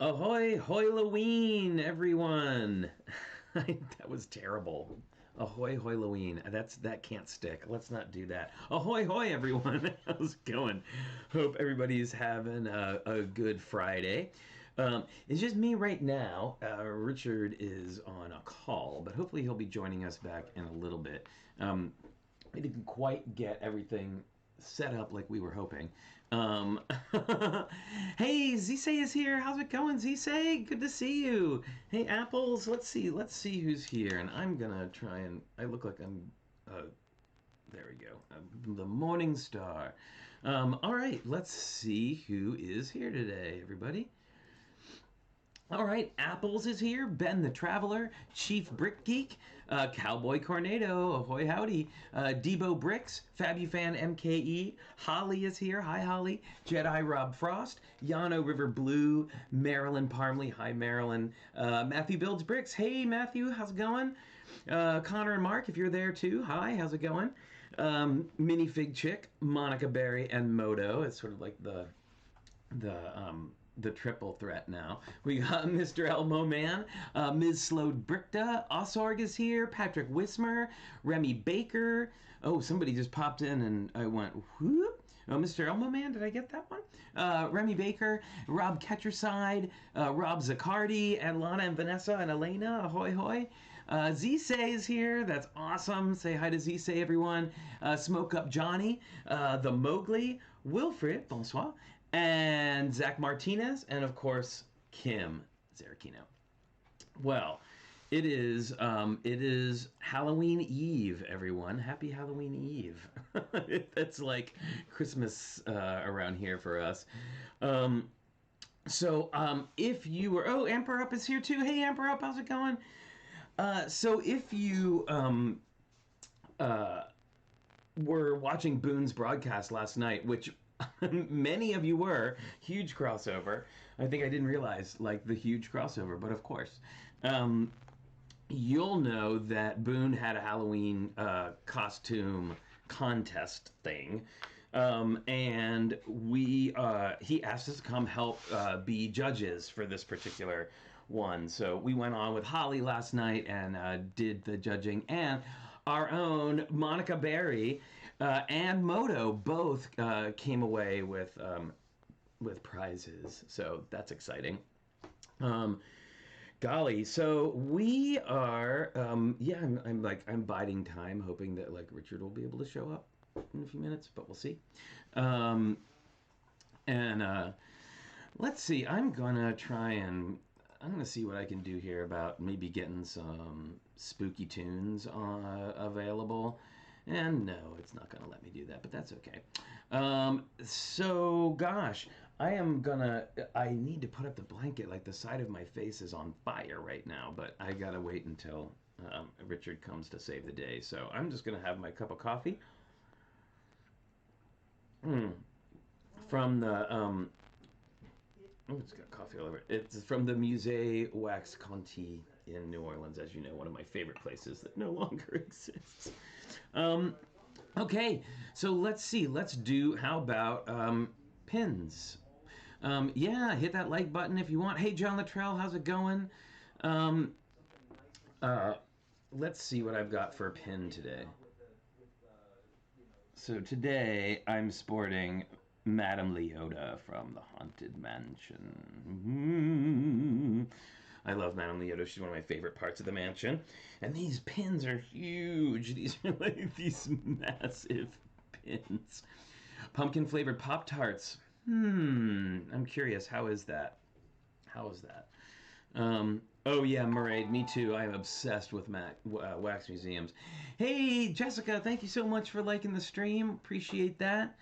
Ahoy, Halloween, everyone! That was terrible. Ahoy, Halloween. That can't stick. Let's not do that. Ahoy, hoy, everyone! How's it going? Hope everybody's having a good Friday. It's just me right now. Richard is on a call, but hopefully he'll be joining us back in a little bit. We didn't quite get everything set up like we were hoping. Hey, Zisei is here. How's it going, Zisei? Good to see you. Hey, Apples. Let's see who's here. And I'm gonna try and I look like I'm there we go. The Morning Star. All right, let's see who is here today, everybody. All right, Apples is here, Ben the Traveler, Chief Brick Geek, Cowboy Cornado, ahoy howdy, Debo Bricks, Fabufan MKE, Holly is here, hi Holly, Jedi Rob Frost, Yano River Blue, Marilyn Parmley, hi Marilyn, Matthew Builds Bricks, hey Matthew, how's it going? Connor and Mark, if you're there too, hi, how's it going? Minifig Chick, Monica Berry, and Moto, it's sort of like the triple threat now. We got Mr. Elmo Man, Ms. Slode Brickta, Osorg is here, Patrick Wismer, Remy Baker. Oh, somebody just popped in and I went, whoop. Oh, Mr. Elmo Man, did I get that one? Remy Baker, Rob Ketcherside, Rob Zaccardi, and Lana and Vanessa and Elena, ahoy hoy. Zisei is here, that's awesome. Say hi to Zisei, everyone. Smoke Up Johnny, the Mowgli, Wilfred, bonsoir, and Zach Martinez, and of course, Kim Zarachino. Well, it is Halloween Eve, everyone. Happy Halloween Eve. That's like Christmas around here for us. If you were... Oh, Amper Up is here too. Hey, Amper Up, how's it going? So if you were watching Boone's broadcast last night, which many of you were, huge crossover. I think I didn't realize like the huge crossover, but of course. You'll know that Boone had a Halloween costume contest thing. And he asked us to come help be judges for this particular one. So we went on with Holly last night and did the judging, and our own Monica Berry and Moto both came away with prizes. So that's exciting. Golly, so we are I'm biding time, hoping that like Richard will be able to show up in a few minutes, but we'll see. Let's see, I'm gonna see what I can do here about maybe getting some spooky tunes available. And no, it's not gonna let me do that, but that's okay. So gosh, I need to put up the blanket. Like the side of my face is on fire right now, but I gotta wait until Richard comes to save the day. So I'm just gonna have my cup of coffee. From the it's got coffee all over it. It's from the Musée Wax Conti in New Orleans, as you know, one of my favorite places that no longer exists. Okay, so let's see. How about pins? Yeah, hit that like button if you want. Hey, John Luttrell, how's it going? Let's see what I've got for a pin today. So today I'm sporting Madame Leota from the Haunted Mansion. I love Madame Leota. She's one of my favorite parts of the mansion. And these pins are huge. These are like these massive pins. Pumpkin flavored Pop-Tarts. I'm curious. How is that? Oh yeah, Murray, me too. I'm obsessed with wax museums. Hey, Jessica, thank you so much for liking the stream. Appreciate that.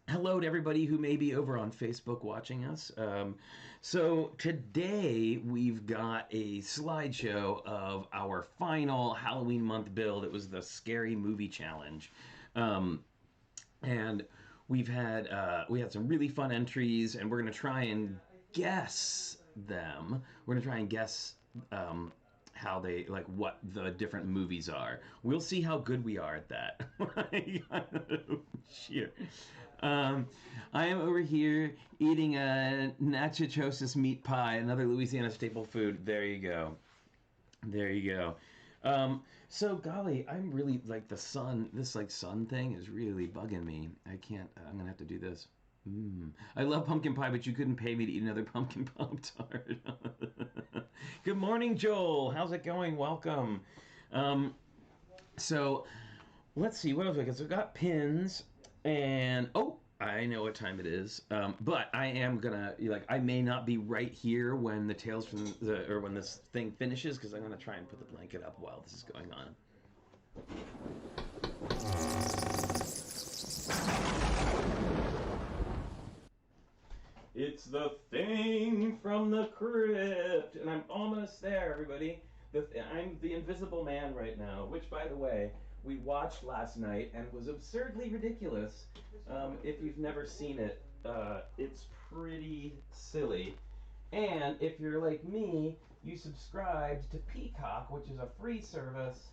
Hello to everybody who may be over on Facebook watching us. So today we've got a slideshow of our final Halloween month build. It was the Scary Movie Challenge. And we had some really fun entries, and we're going to try and guess them. We're going to try and guess how how they like what the different movies are. We'll see how good we are at that. Sure. I am over here eating a nachos meat pie, another Louisiana staple food. There you go. There you go. So golly, I'm really like the sun. This like sun thing is really bugging me. I can't. I'm gonna have to do this. I love pumpkin pie, but you couldn't pay me to eat another pumpkin pop tart. Good morning, Joel. How's it going? Welcome. So let's see what else we got. So we got pins, and oh, I know what time it is. But I am gonna like I may not be right here when the Tales from the or when this thing finishes because I'm gonna try and put the blanket up while this is going on. It's the thing from the crypt, and I'm almost there, everybody. I'm the Invisible Man right now, which, by the way, we watched last night and was absurdly ridiculous. If you've never seen it, it's pretty silly. And if you're like me, you subscribed to Peacock, which is a free service.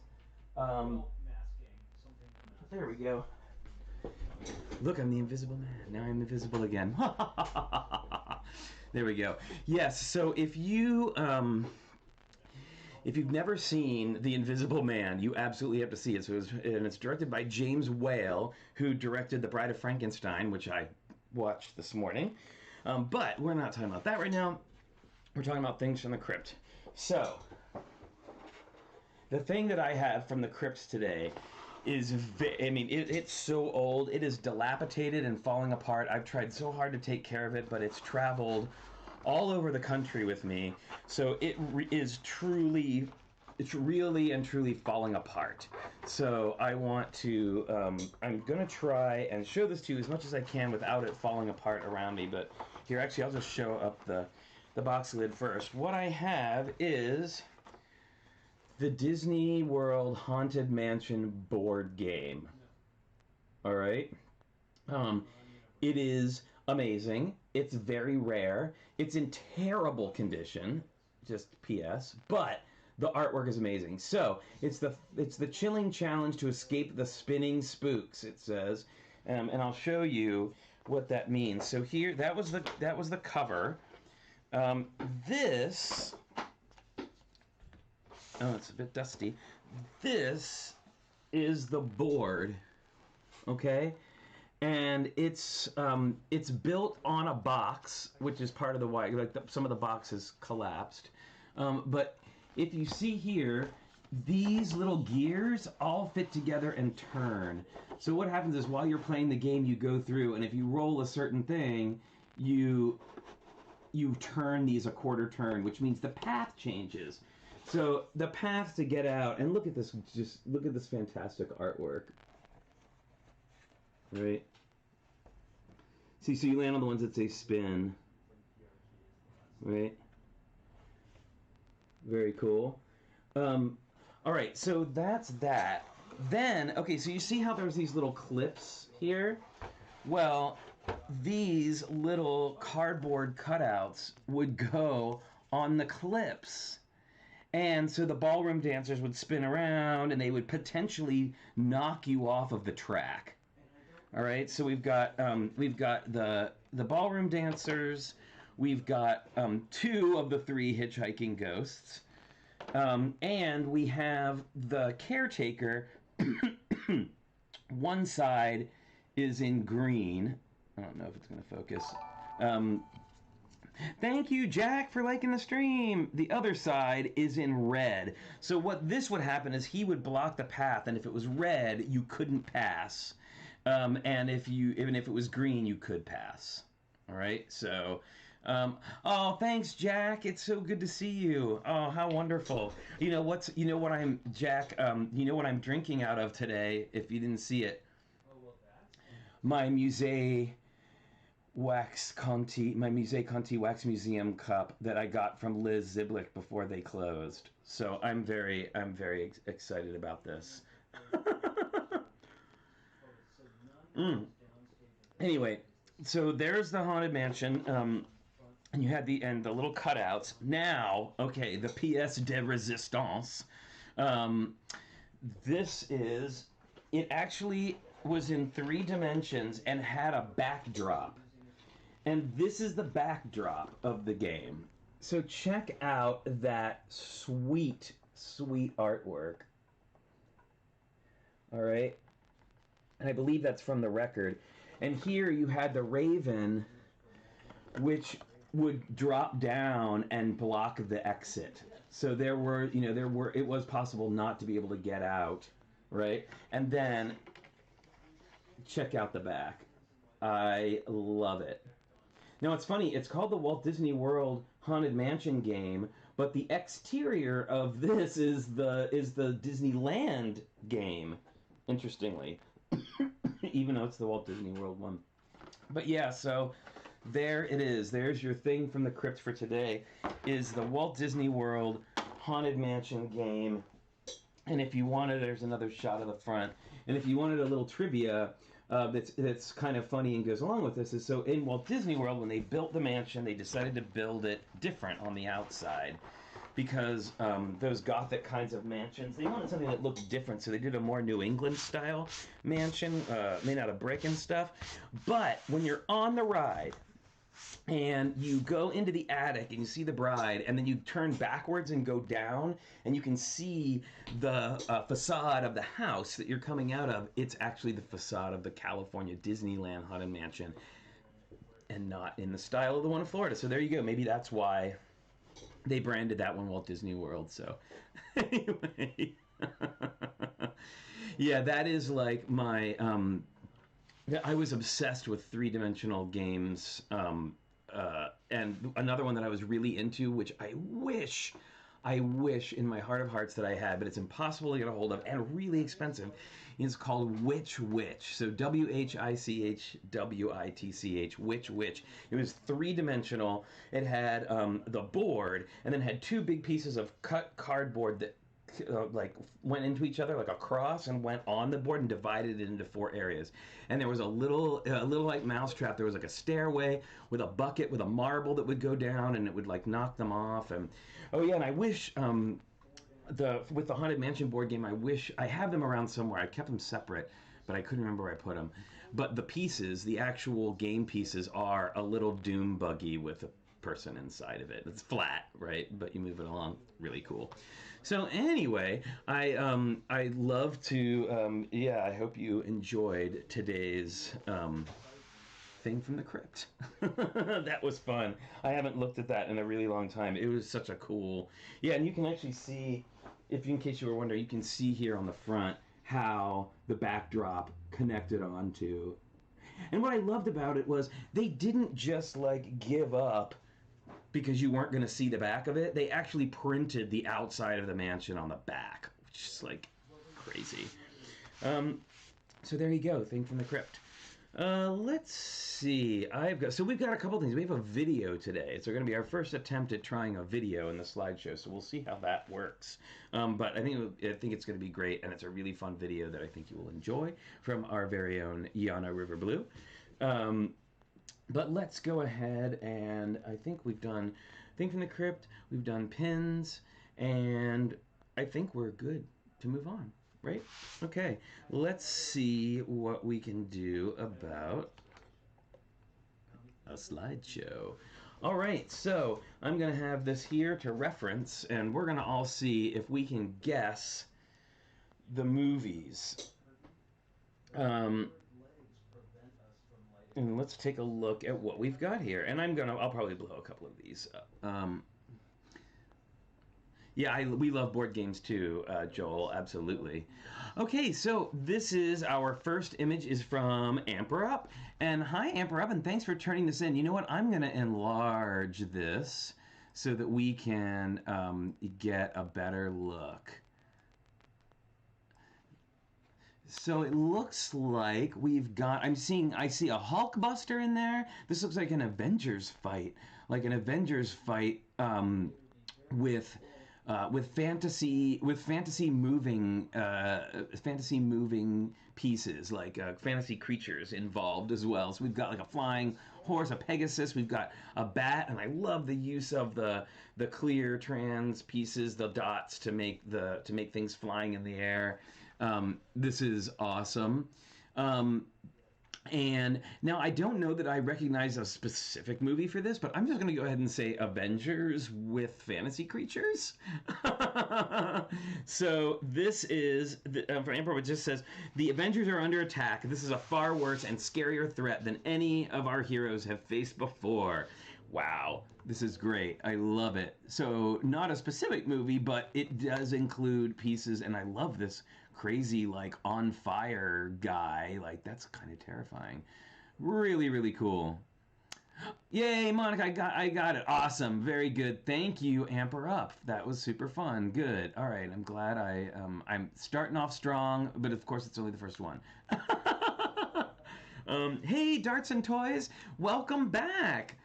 There we go. Look, I'm the Invisible Man. Now I'm invisible again. There we go. Yes, so if you've never seen The Invisible Man, you absolutely have to see it. So it's directed by James Whale, who directed The Bride of Frankenstein, which I watched this morning. But we're not talking about that right now. We're talking about things from the crypt. So, the thing that I have from the crypts today is, it's so old. It is dilapidated and falling apart. I've tried so hard to take care of it, but it's traveled all over the country with me. So it's really and truly falling apart. So I want to, I'm going to try and show this to you as much as I can without it falling apart around me. But here, actually, I'll just show up the box lid first. What I have is the Disney World Haunted Mansion board game. All right. It is amazing. It's very rare. It's in terrible condition. Just P.S. But the artwork is amazing. So it's the chilling challenge to escape the spinning spooks. It says, and I'll show you what that means. So here, that was the cover. This. Oh, it's a bit dusty. This is the board, okay? And it's built on a box, which is part of the why. Like some of the boxes collapsed. But if you see here, these little gears all fit together and turn. So what happens is while you're playing the game, you go through, and if you roll a certain thing, you turn these a quarter turn, which means the path changes. So the path to get out, and look at this, just look at this fantastic artwork. Right? See, so you land on the ones that say spin. Right? Very cool. All right, so that's that. Then, okay, so you see how there's these little clips here? Well, these little cardboard cutouts would go on the clips. And so the ballroom dancers would spin around and they would potentially knock you off of the track. All right, so we've got the ballroom dancers, we've got 2 of the 3 hitchhiking ghosts, and we have the caretaker. One side is in green. I don't know if it's going to focus. Thank you, Jack, for liking the stream. The other side is in red. So what this would happen is he would block the path, and if it was red, you couldn't pass. And even if it was green, you could pass. All right. So, oh, thanks, Jack. It's so good to see you. Oh, how wonderful. You know what I'm drinking out of today. If you didn't see it, my Musée Conti Wax Museum cup that I got from Liz Ziblick before they closed. So I'm very excited about this. Anyway, so there's the Haunted Mansion. and you had the little cutouts. Now, okay, the pièce de résistance. Um, this is, it actually was in 3 dimensions and had a backdrop. And this is the backdrop of the game. So check out that sweet, sweet artwork. All right. And I believe that's from the record. And here you had the Raven, which would drop down and block the exit. So there were, it was possible not to be able to get out, right? And then check out the back. I love it. Now it's funny, it's called the Walt Disney World Haunted Mansion game, but the exterior of this is the Disneyland game, interestingly. Even though it's the Walt Disney World one. But yeah, so there it is. There's your thing from the crypt for today, is the Walt Disney World Haunted Mansion game. And if you wanted, there's another shot of the front. And if you wanted a little trivia that's kind of funny and goes along with this, is so in Walt Disney World, when they built the mansion, they decided to build it different on the outside. Because those Gothic kinds of mansions, they wanted something that looked different, so they did a more New England style mansion made out of brick and stuff. But when you're on the ride and you go into the attic and you see the bride, and then you turn backwards and go down, and you can see the facade of the house that you're coming out of, it's actually the facade of the California Disneyland Haunted Mansion, and not in the style of the one in Florida. So there you go. Maybe that's why they branded that one Walt Disney World. So anyway, yeah, that is like my I was obsessed with 3-dimensional games, and another one that I was really into, which I wish in my heart of hearts that I had, but it's impossible to get a hold of and really expensive, is called Witch Witch. So WHICHWITCH, Witch Witch. It was 3-dimensional. It had the board, and then had 2 big pieces of cut cardboard that like went into each other like a cross, and went on the board and divided it into 4 areas. And there was a little like mousetrap. There was like a stairway with a bucket with a marble that would go down, and it would like knock them off. And oh yeah, and I wish with the Haunted Mansion board game, I wish I have them around somewhere. I kept them separate, but I couldn't remember where I put them. But the pieces, the actual game pieces, are a little doom buggy with a person inside of it. It's flat, right? But you move it along. Really cool. So anyway, I love to, I hope you enjoyed today's thing from the crypt. That was fun. I haven't looked at that in a really long time. It was such a cool, and you can actually see, in case you were wondering, you can see here on the front how the backdrop connected onto. And what I loved about it was they didn't just like give up because you weren't going to see the back of it. They actually printed the outside of the mansion on the back, which is like crazy. So there you go, thing from the crypt. Let's see. We've got a couple things. We have a video today. It's going to be our first attempt at trying a video in the slideshow, so we'll see how that works. But I think it's going to be great, and it's a really fun video that I think you will enjoy from our very own Yana River Blue. But let's go ahead, and I think we've done Thing from the Crypt, we've done pins, and I think we're good to move on, right? Okay, let's see what we can do about a slideshow. All right, so I'm going to have this here to reference, and we're going to all see if we can guess the movies. And let's take a look at what we've got here. And I'll probably blow a couple of these up. We love board games too, Joel, absolutely. Okay, so this is our first image is from Amper Up. And hi, Amper Up, and thanks for turning this in. You know what? I'm going to enlarge this so that we can get a better look. So it looks like we've got, I see a Hulkbuster in there. This looks like an Avengers fight, with fantasy moving pieces, like fantasy creatures involved as well. So we've got like a flying horse, a Pegasus. We've got a bat, and I love the use of the clear trans pieces, the dots to make things flying in the air. This is awesome. And now I don't know that I recognize a specific movie for this, but I'm just going to go ahead and say Avengers with fantasy creatures. So this is, for Amber, it just says, the Avengers are under attack. This is a far worse and scarier threat than any of our heroes have faced before. Wow, this is great. I love it. So not a specific movie, but it does include pieces, and I love this crazy, like, on fire guy. Like, that's kind of terrifying. Really, really cool. Yay, Monica, I got it. Awesome. Very good. Thank you, Amper Up. That was super fun. Good. All right, I'm glad I'm starting off strong, but of course it's only the first one. Hey, Darts and Toys, welcome back.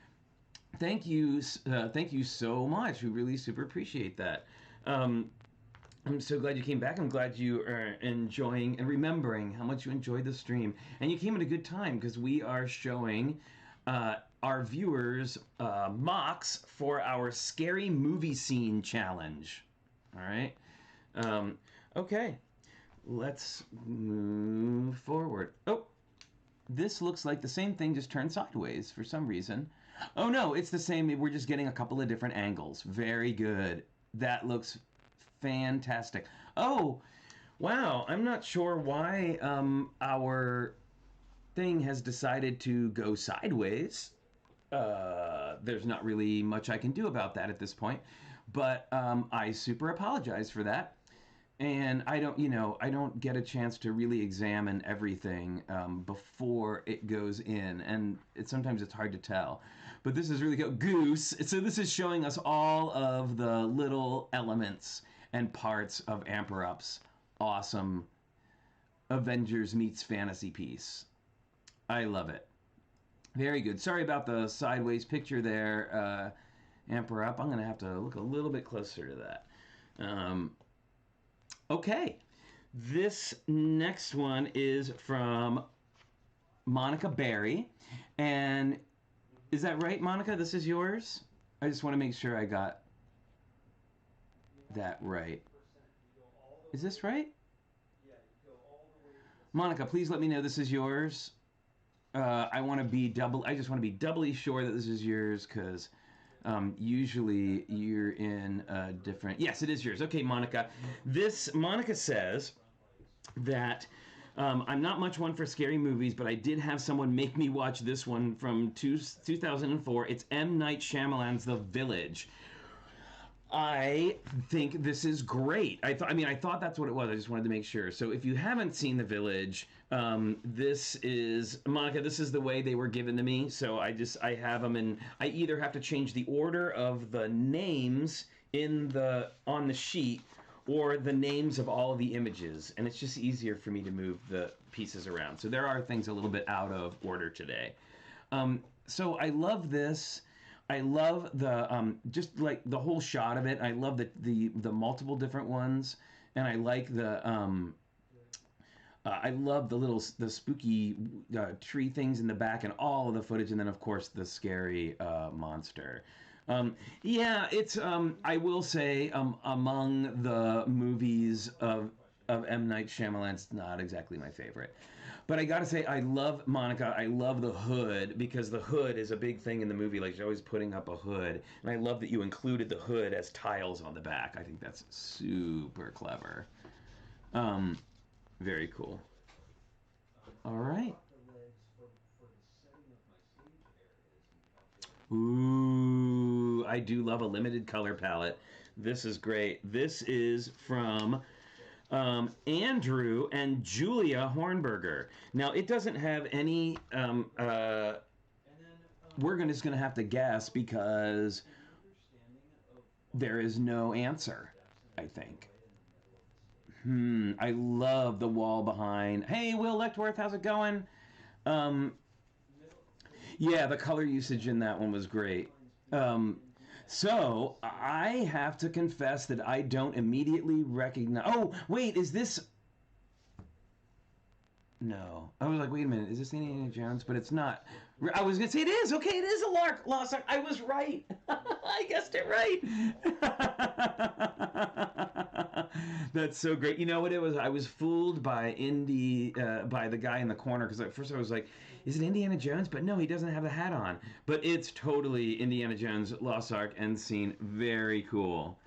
Thank you so much. We really super appreciate that. I'm so glad you came back. I'm glad you are enjoying and remembering how much you enjoyed the stream. And you came at a good time because we are showing our viewers mocks for our scary movie scene challenge. All right. Okay. Let's move forward. Oh, this looks like the same thing, just turned sideways for some reason. Oh no, it's the same. We're just getting a couple of different angles. Very good. That looks fantastic. Oh, wow. I'm not sure why our thing has decided to go sideways. There's not really much I can do about that at this point, but I super apologize for that. And I don't get a chance to really examine everything before it goes in, and sometimes it's hard to tell. But this is really good. Goose. So this is showing us all of the little elements and parts of Amper Up's awesome Avengers meets fantasy piece. I love it. Very good. Sorry about the sideways picture there, Amper Up. I'm going to have to look a little bit closer to that. Okay. This next one is from Monica Berry. And is that right, Monica? This is yours? I just want to make sure I got that right. Is this right? Monica, please let me know this is yours. I just want to be doubly sure that this is yours, because usually you're in a different... Yes, it is yours. Okay, Monica. Monica says that I'm not much one for scary movies, but I did have someone make me watch this one from 2004. It's M. Night Shyamalan's The Village. I think this is great. I thought that's what it was. I just wanted to make sure. So if you haven't seen The Village, this is, Monica, this is the way they were given to me. So I have them, and I either have to change the order of the names on the sheet, or the names of all of the images, and it's just easier for me to move the pieces around. So there are things a little bit out of order today. So I love this. I love the just like the whole shot of it. I love the multiple different ones, and I like I love the spooky tree things in the back and all of the footage, and then of course the scary monster. Yeah, it's I will say among the movies of M. Night Shyamalan, it's not exactly my favorite. But I gotta say, I love, Monica, I love the hood, because the hood is a big thing in the movie. Like, she's always putting up a hood. And I love that you included the hood as tiles on the back. I think that's super clever. Very cool. All right. Ooh, I do love a limited color palette. This is great. This is from Andrew and Julia Hornberger. Now, it doesn't have any, we're just going to have to guess, because there is no answer, I think. I love the wall behind. Hey, Will Lechtworth, how's it going? Yeah, the color usage in that one was great. So I have to confess that I don't immediately recognize... Oh, wait, is this... No. I was like, wait a minute, is this Indiana Jones? But it's not. I was gonna say it is. Okay, it is a Lost Ark. I was right. I guessed it right. That's so great. You know what it was? I was fooled by by the guy in the corner because at first I was like, is it Indiana Jones? But no, he doesn't have the hat on. But it's totally Indiana Jones Lost Ark end scene. Very cool.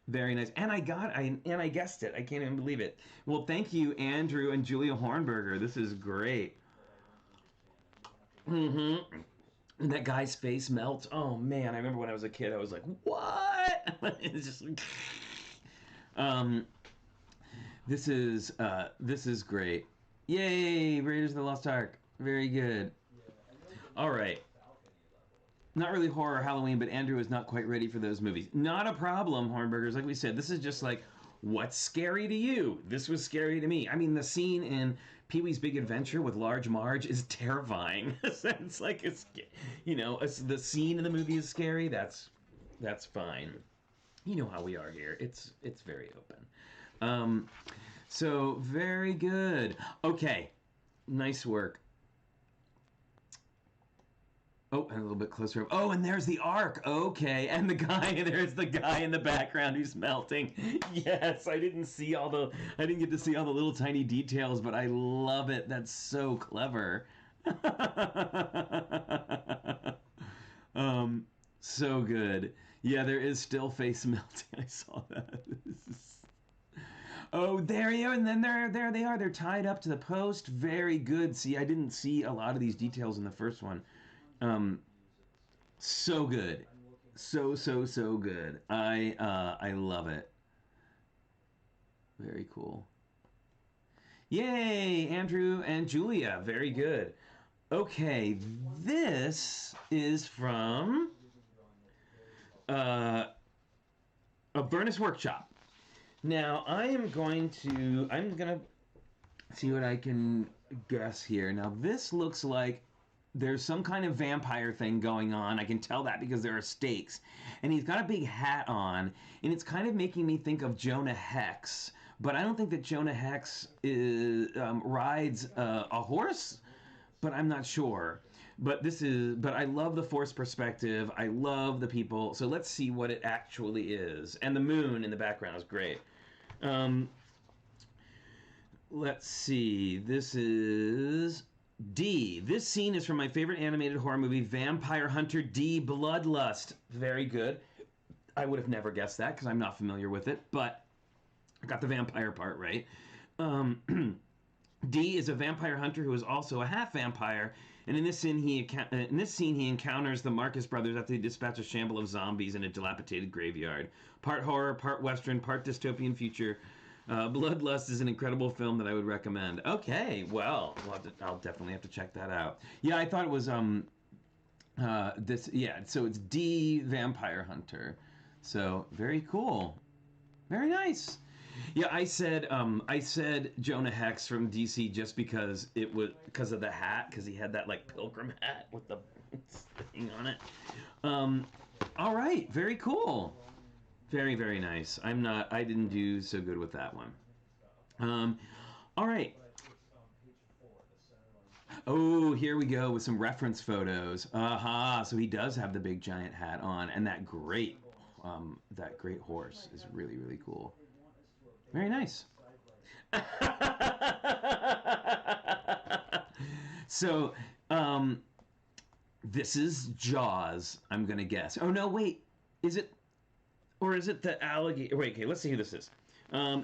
Very nice. And I guessed it. I can't even believe it. Well, thank you, Andrew and Julia Hornberger. This is great. Mm-hmm. And that guy's face melts. Oh man, I remember when I was a kid, I was like, what? It's just um this is great. Yay, Raiders of the Lost Ark. Very good. All right. Not really horror or Halloween, but Andrew is not quite ready for those movies. Not a problem, Hornburgers. Like we said, this is just like, what's scary to you? This was scary to me. I mean, the scene in Pee-wee's Big Adventure with Large Marge is terrifying. It's like, the scene in the movie is scary. That's fine. You know how we are here. It's very open. So very good. Okay, nice work. Oh, and a little bit closer. Oh, and there's the ark. Okay, and there's the guy in the background who's melting. Yes, I didn't get to see all the little tiny details, but I love it. That's so clever. So good. Yeah, there is still face melting. I saw that. Oh, there you are, and then there they are. They're tied up to the post. Very good. See, I didn't see a lot of these details in the first one. So good. So good. I love it. Very cool. Yay, Andrew and Julia. Very good. Okay, this is from a Burnus Workshop. Now, I'm gonna see what I can guess here. Now, this looks like there's some kind of vampire thing going on. I can tell that because there are stakes. And he's got a big hat on, and it's kind of making me think of Jonah Hex. But I don't think that Jonah Hex rides a horse, but I'm not sure. But I love the force perspective. I love the people. So let's see what it actually is. And the moon in the background is great. Let's see. This is D. This scene is from my favorite animated horror movie, Vampire Hunter D: Bloodlust. Very good. I would have never guessed that because I'm not familiar with it, but I got the vampire part right. D is a vampire hunter who is also a half vampire, and in this scene he encounters the Marcus brothers after they dispatch a shamble of zombies in a dilapidated graveyard. Part horror, part western, part dystopian future. Bloodlust is an incredible film that I would recommend. Okay, well, I'll definitely have to check that out. Yeah, I thought it was so it's D Vampire Hunter. So very cool. Very nice. Yeah, I said Jonah Hex from DC just because of the hat, because he had that like pilgrim hat with the thing on it. All right, very cool. Very, very nice. I didn't do so good with that one. All right. Oh, here we go with some reference photos. Aha, so he does have the big giant hat on, and that great horse is really, really cool. Very nice. So, this is Jaws, I'm gonna guess. Oh no, wait. Is it the alligator? Wait, okay, let's see who this is.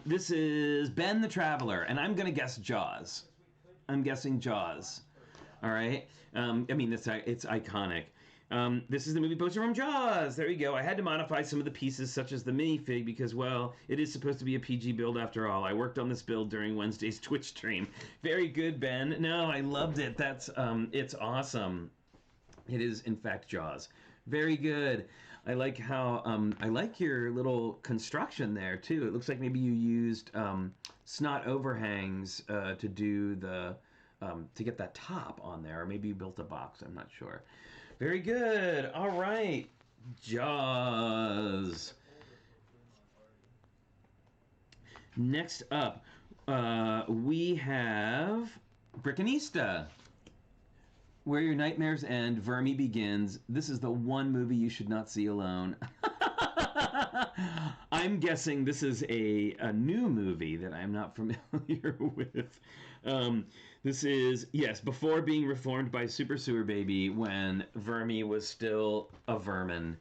This is Ben the Traveler, and I'm gonna guess Jaws. I'm guessing Jaws. All right. I mean, it's iconic. This is the movie poster from Jaws. There you go. I had to modify some of the pieces, such as the minifig, because, well, it is supposed to be a PG build after all. I worked on this build during Wednesday's Twitch stream. Very good, Ben. No, I loved it. It's awesome. It is, in fact, Jaws. Very good. I like how, I like your little construction there, too. It looks like maybe you used snot overhangs to do to get that top on there, or maybe you built a box. I'm not sure. Very good. All right. Jaws. Next up, we have Brickanista. Where Your Nightmares End, Vermi Begins. This is the one movie you should not see alone. I'm guessing this is a new movie that I'm not familiar with. This is, yes, before being reformed by Super Sewer Baby when Vermi was still a vermin.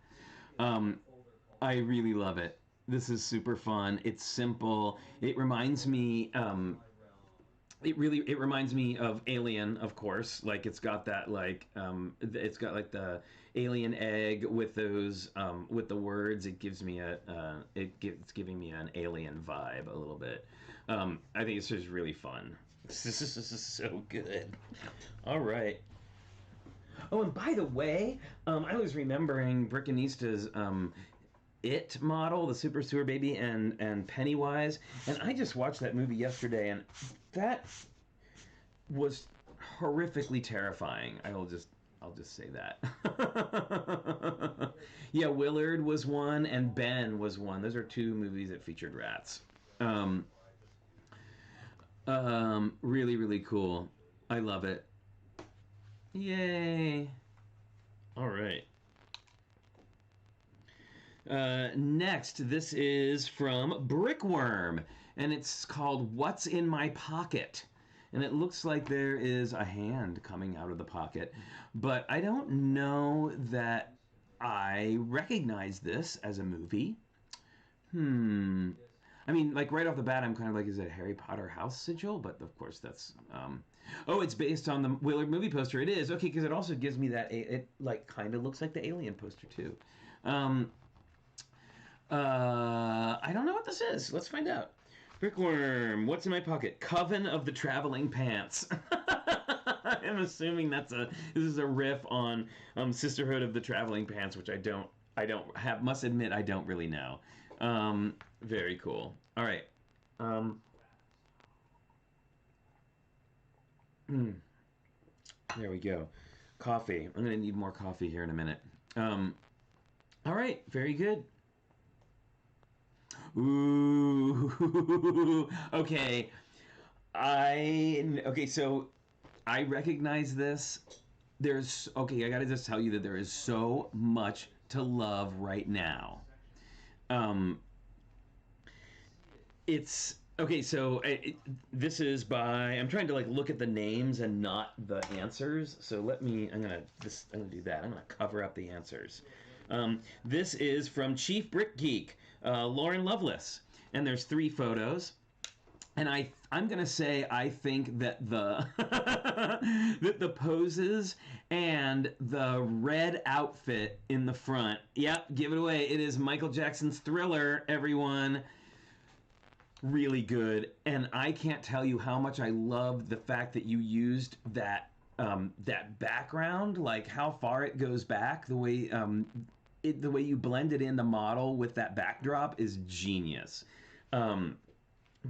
I really love it. This is super fun. It's simple. It reminds me it reminds me of Alien, of course. Like it's got that it's got like the alien egg with those with the words. It gives me it's giving me an Alien vibe a little bit. I think it's just really fun. This is so good. All right. Oh, and by the way, I was remembering Brickanista's It model, the Super Sewer Baby, and Pennywise, and I just watched that movie yesterday, and that was horrifically terrifying. I'll just say that. Yeah, Willard was one, and Ben was one. Those are two movies that featured rats. Really, really cool. I love it. Yay! All right. Next, this is from Brickworm, and it's called What's in My Pocket? And it looks like there is a hand coming out of the pocket, but I don't know that I recognize this as a movie. I mean, like right off the bat, I'm kind of like, is it a Harry Potter house sigil? But of course, that's oh, it's based on the Willard movie poster. It is okay because it also gives me that it like kind of looks like the Alien poster too. I don't know what this is. Let's find out. Brickworm, what's in my pocket? Coven of the Traveling Pants. I'm assuming this is a riff on Sisterhood of the Traveling Pants, which must admit I don't really know. Very cool. All right. There we go. Coffee. I'm going to need more coffee here in a minute. All right. Very good. Ooh. Okay. So I recognize this. I got to just tell you that there is so much to love right now. It's okay. So this is by. I'm trying to like look at the names and not the answers. So I'm gonna do that. I'm gonna cover up the answers. This is from Chief Brick Geek, Lauren Lovelace, and there's 3 photos. And I'm gonna say I think that the that the poses and the red outfit in the front. Yep, give it away. It is Michael Jackson's Thriller, everyone. Really good, and I can't tell you how much I love the fact that you used that background, like how far it goes back. The way the way you blended in the model with that backdrop is genius.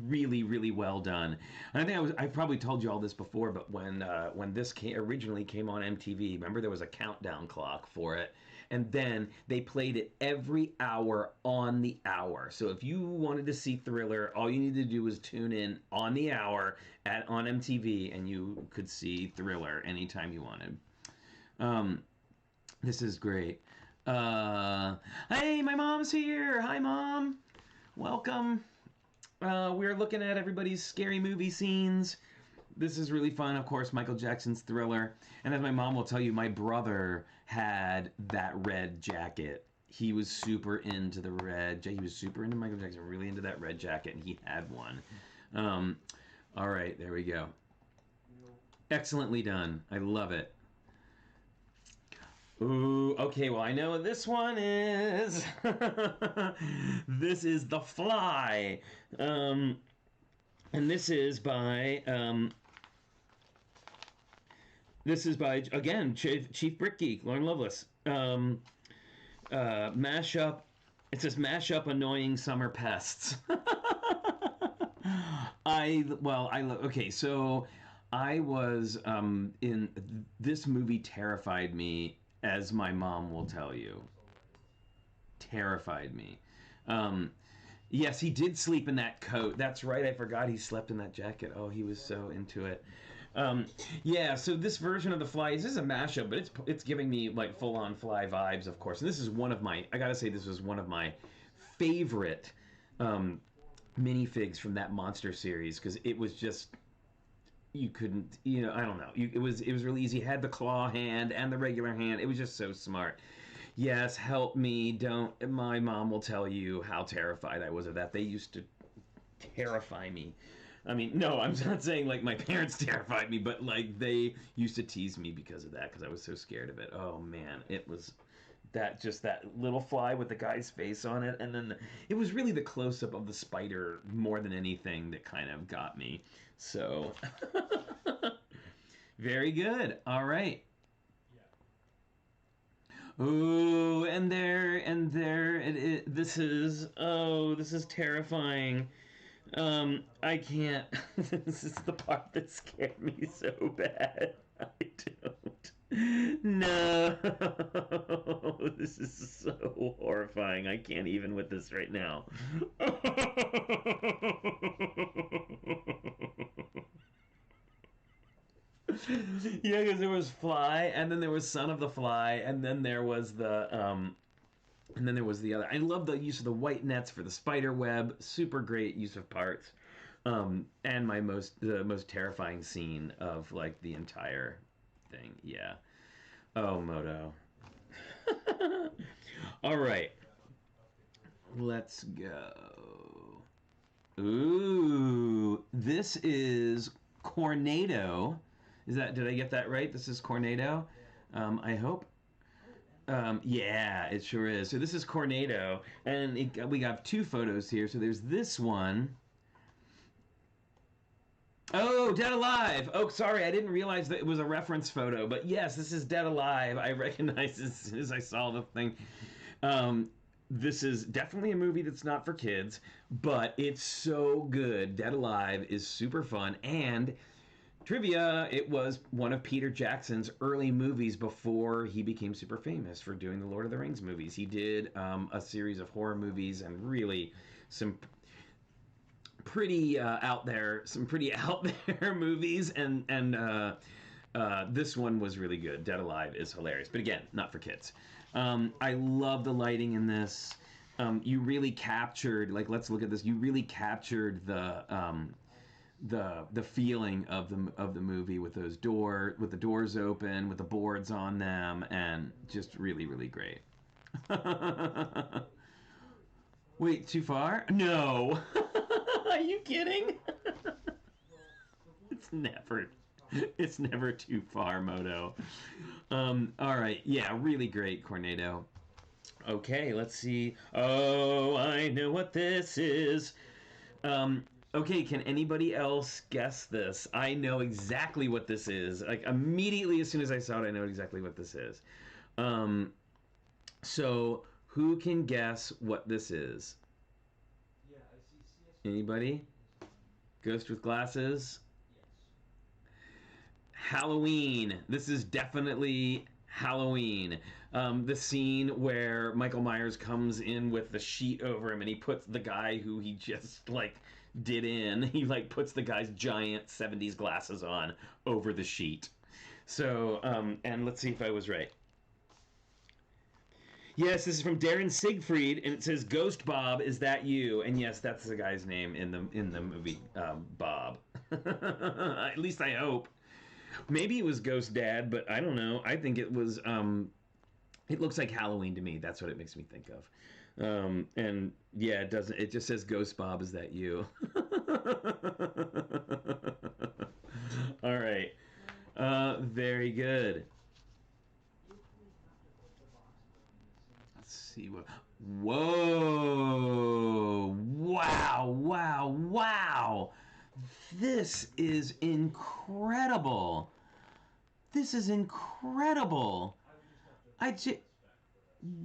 Really, really well done. And I think I probably told you all this before, but when this originally came on MTV, remember there was a countdown clock for it, and then they played it every hour on the hour. So if you wanted to see Thriller, all you needed to do was tune in on the hour on MTV, and you could see Thriller anytime you wanted. This is great. Hey, my mom's here. Hi, Mom. Welcome. We're looking at everybody's scary movie scenes. This is really fun. Of course, Michael Jackson's Thriller. And as my mom will tell you, my brother had that red jacket. He was super into the red. He was super into Michael Jackson, really into that red jacket, and he had one. All right, there we go. Excellently done. I love it. Ooh, okay, well, I know what this one is. This is The Fly. And this is by, again, Chief Brick Geek, Lauren Lovelace. Mashup, it says Mashup Annoying Summer Pests. Okay, so I was, in, this movie terrified me, as my mom will tell you. Terrified me. Yes, he did sleep in that coat. That's right, I forgot he slept in that jacket. Oh, he was so into it. Um, yeah, so this version of the Fly this is a mashup, but it's giving me like full on Fly vibes, of course. And this is one of my I gotta say this was one of my favorite um, minifigs from that monster series because it was just you couldn't I don't know it was really easy. It had the claw hand and the regular hand. It was just so smart. Yes, help me. Don't. My mom will tell you how terrified I was of that. They used to terrify me. I mean, no, I'm not saying like my parents terrified me, but like they used to tease me because of that because I was so scared of it. Oh man, it was that little fly with the guy's face on it, and then it was really the close up of the spider more than anything that kind of got me. So, very good. All right. Ooh, this is terrifying. I can't. This is the part that scared me so bad. I don't. No. This is so horrifying. I can't even with this right now. Yeah, because there was Fly, and then there was Son of the Fly, and then there was the other. I love the use of the white nets for the spider web. Super great use of parts. And the most terrifying scene of like the entire thing. Yeah. Oh, Moto. All right. Let's go. Ooh, this is Cornado. Did I get that right? This is Cornado. I hope. Yeah, it sure is. So this is Cornado, and we got two photos here. So there's this one. Oh, Dead Alive. Oh, sorry, I didn't realize that it was a reference photo. But yes, this is Dead Alive. I recognized it as soon as I saw the thing. This is definitely a movie that's not for kids, but it's so good. Dead Alive is super fun, and trivia, it was one of Peter Jackson's early movies before he became super famous for doing the Lord of the Rings movies. He did a series of horror movies and really some pretty out there movies, and this one was really good. Dead Alive is hilarious, but again, not for kids. I love the lighting in this. You really captured, like, let's look at this. You really captured the feeling of the movie with the doors open, with the boards on them, and just really, really great. Wait, too far? No. Are you kidding? It's never too far, Moto. All right, yeah, really great, Cornado. Okay, let's see. Oh, I know what this is. Okay, can anybody else guess this? I know exactly what this is. Like, immediately as soon as I saw it, I know exactly what this is. So, who can guess what this is? Anybody? Ghost with glasses? Halloween. This is definitely Halloween. The scene where Michael Myers comes in with the sheet over him and he puts the guy who he just, like, he, like, puts the guy's giant 70s glasses on over the sheet. So, and let's see if I was right. Yes, this is from Darren Siegfried, and it says, "Ghost Bob, is that you?" And yes, that's the guy's name in the movie, Bob. At least I hope. Maybe it was Ghost Dad, but I don't know. I think it was. It looks like Halloween to me. That's what it makes me think of. And yeah, it doesn't. It just says, "Ghost Bob, is that you?" All right. Very good. See what. Whoa! Wow! This is incredible. This is incredible.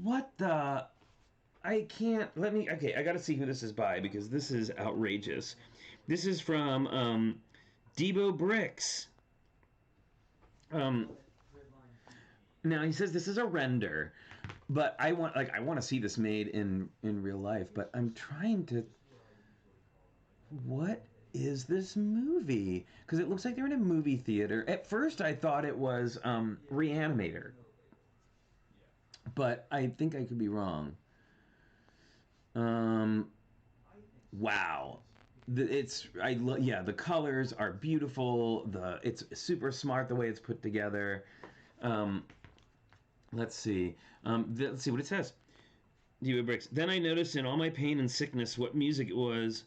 What the? I can't. Okay, I gotta see who this is by because this is outrageous. This is from TrickyBricks. Now he says this is a render. But I want to see this made in real life. But I'm trying to. What is this movie? Because it looks like they're in a movie theater. At first, I thought it was Reanimator, but I think I could be wrong. Wow. Yeah, the colors are beautiful. It's super smart the way it's put together. Um, let's see. Let's see what it says. TrickyBricks. Then I noticed in all my pain and sickness what music it was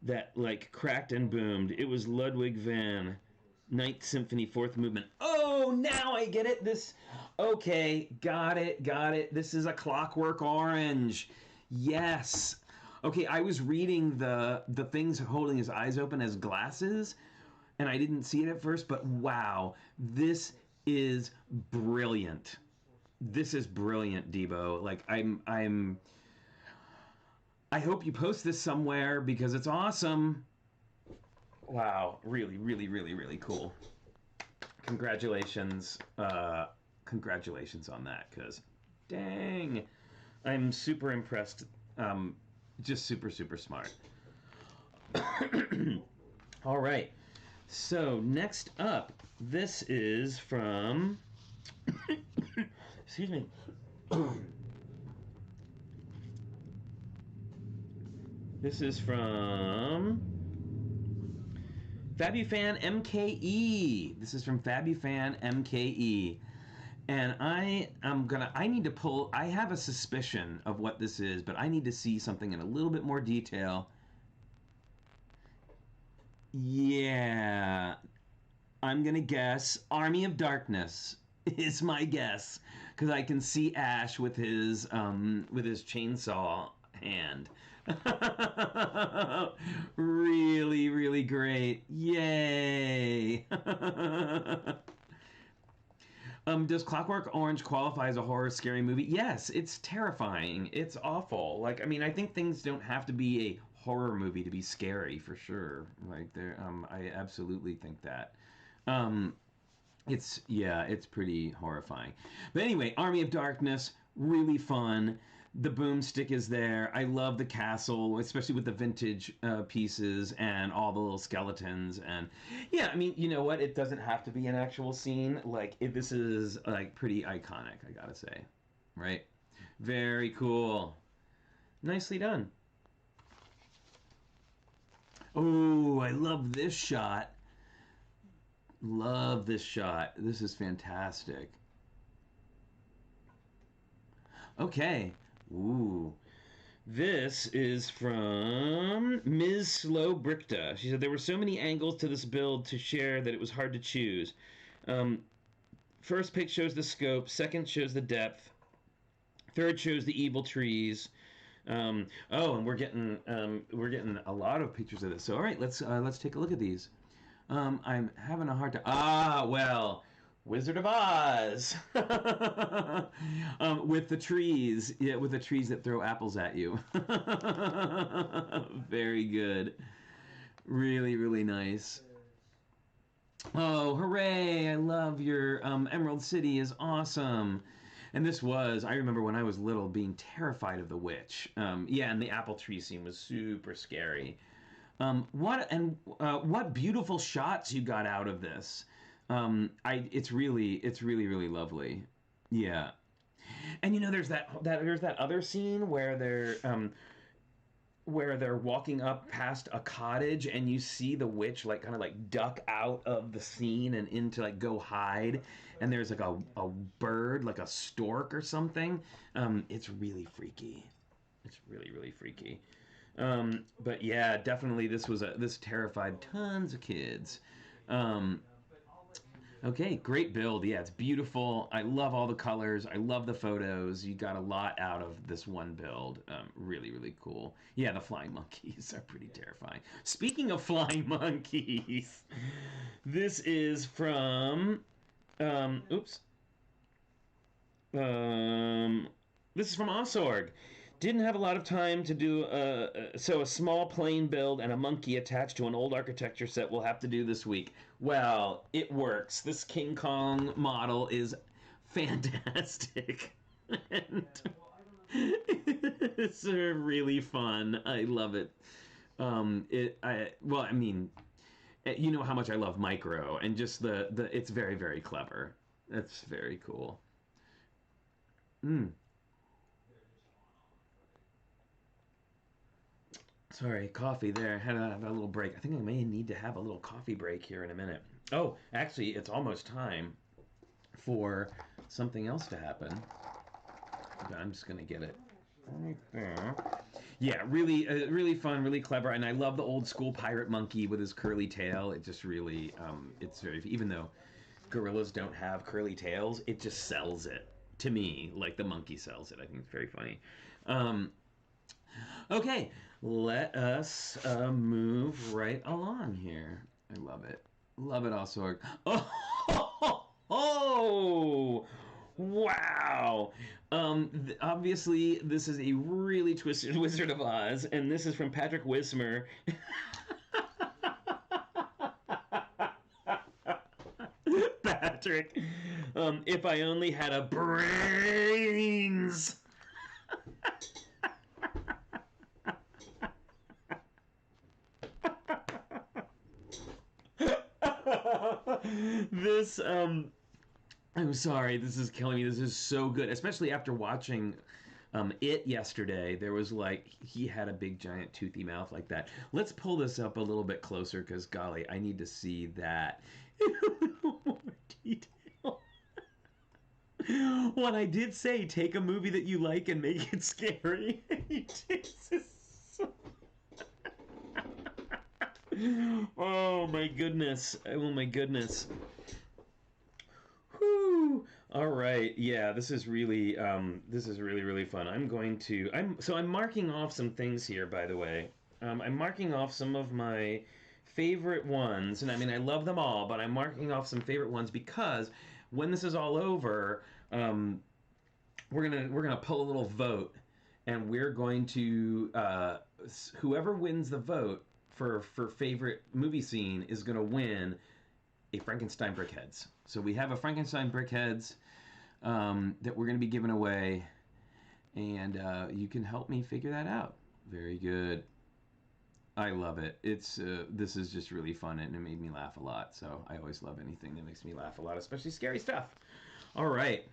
that like cracked and boomed. It was Ludwig van Ninth Symphony, Fourth Movement. Oh, now I get it. Okay, got it. This is a Clockwork Orange. Yes. Okay, I was reading the things holding his eyes open as glasses, and I didn't see it at first, but wow, this is brilliant. This is brilliant, Debo. Like I hope you post this somewhere because it's awesome. Wow, really, really, really, really cool. Congratulations. Congratulations on that, because dang, I'm super impressed. Just super, super smart. All right. So next up, this is from. Excuse me. This is from Fabufan MKE. This is from Fabufan MKE. And I need to pull, I have a suspicion of what this is, but I need to see something in a little bit more detail. Yeah, I'm going to guess Army of Darkness is my guess, because I can see Ash with his chainsaw hand. Really, really great. Yay. Does Clockwork Orange qualify as a horror scary movie? Yes, it's terrifying. It's awful. Like, I mean, I think things don't have to be a horror movie to be scary for sure. Like, I absolutely think that. It's pretty horrifying. But anyway, Army of Darkness, really fun. The boomstick is there. I love the castle, especially with the vintage pieces and all the little skeletons. And yeah, I mean, you know what? It doesn't have to be an actual scene. Like, this is like pretty iconic, I gotta say. Right? Very cool. Nicely done. Oh, I love this shot. Love this shot. This is fantastic. Okay. Ooh. This is from Ms. Slow Brickta. She said, there were so many angles to this build to share that it was hard to choose. First pic shows the scope. Second shows the depth. Third shows the evil trees. And we're getting a lot of pictures of this. So all right, let's take a look at these. I'm having a hard time. Well, Wizard of Oz. With the trees. Yeah, with the trees that throw apples at you. Very good. Really, really nice. Oh, hooray! I love your Emerald City is awesome. And I remember when I was little being terrified of the witch. Yeah, and the apple tree scene was super scary. What beautiful shots you got out of this. It's really, really lovely. Yeah. And you know, there's that other scene where they're walking up past a cottage and you see the witch like kind of like duck out of the scene and into like go hide, and there's like a bird, like a stork or something. It's really freaky. It's really, really freaky. But yeah, definitely this terrified tons of kids. Okay, great build. Yeah, it's beautiful. I love all the colors. I love the photos. You got a lot out of this one build. Really, really cool. Yeah, the flying monkeys are pretty terrifying. Speaking of flying monkeys, this is from, this is from Osorg. Didn't have a lot of time to do, so a small plane build and a monkey attached to an old architecture set we'll have to do this week. Well, it works. This King Kong model is fantastic. And it's really fun. I love it. Well, I mean, you know how much I love micro, and just the it's very, very clever. That's very cool. Mm. Sorry, coffee there. Had to have a little break. I think I may need to have a little coffee break here in a minute. Oh, actually, it's almost time for something else to happen. I'm just gonna get it right there. Yeah, really, really fun, really clever, and I love the old school pirate monkey with his curly tail. It just really, it's very. Even though gorillas don't have curly tails, it just sells it to me like the monkey sells it. I think it's very funny. Um, okay, let us move right along here. I love it. Love it also. Oh, oh, wow. Obviously, this is a really twisted Wizard of Oz, and this is from Patrick Wismer. Patrick, if I only had a brains. This I'm sorry, this is killing me. This is so good, especially after watching it yesterday. There was like he had a big giant toothy mouth like that. Let's pull this up a little bit closer because golly, I need to see that in a little more detail. What I did say, take a movie that you like and make it scary. Oh my goodness. Oh my goodness. Whew. All right. Yeah, this is really really fun. I'm marking off some things here, by the way. I'm marking off some of my favorite ones, and I mean I love them all, but I'm marking off some favorite ones because when this is all over, we're gonna pull a little vote, and we're going to whoever wins the vote for favorite movie scene is gonna win a Frankenstein Brickheads. So we have a Frankenstein Brickheads that we're going to be giving away, and you can help me figure that out. Very good. I love it. It's this is just really fun, and it made me laugh a lot. So I always love anything that makes me laugh a lot, especially scary stuff. All right.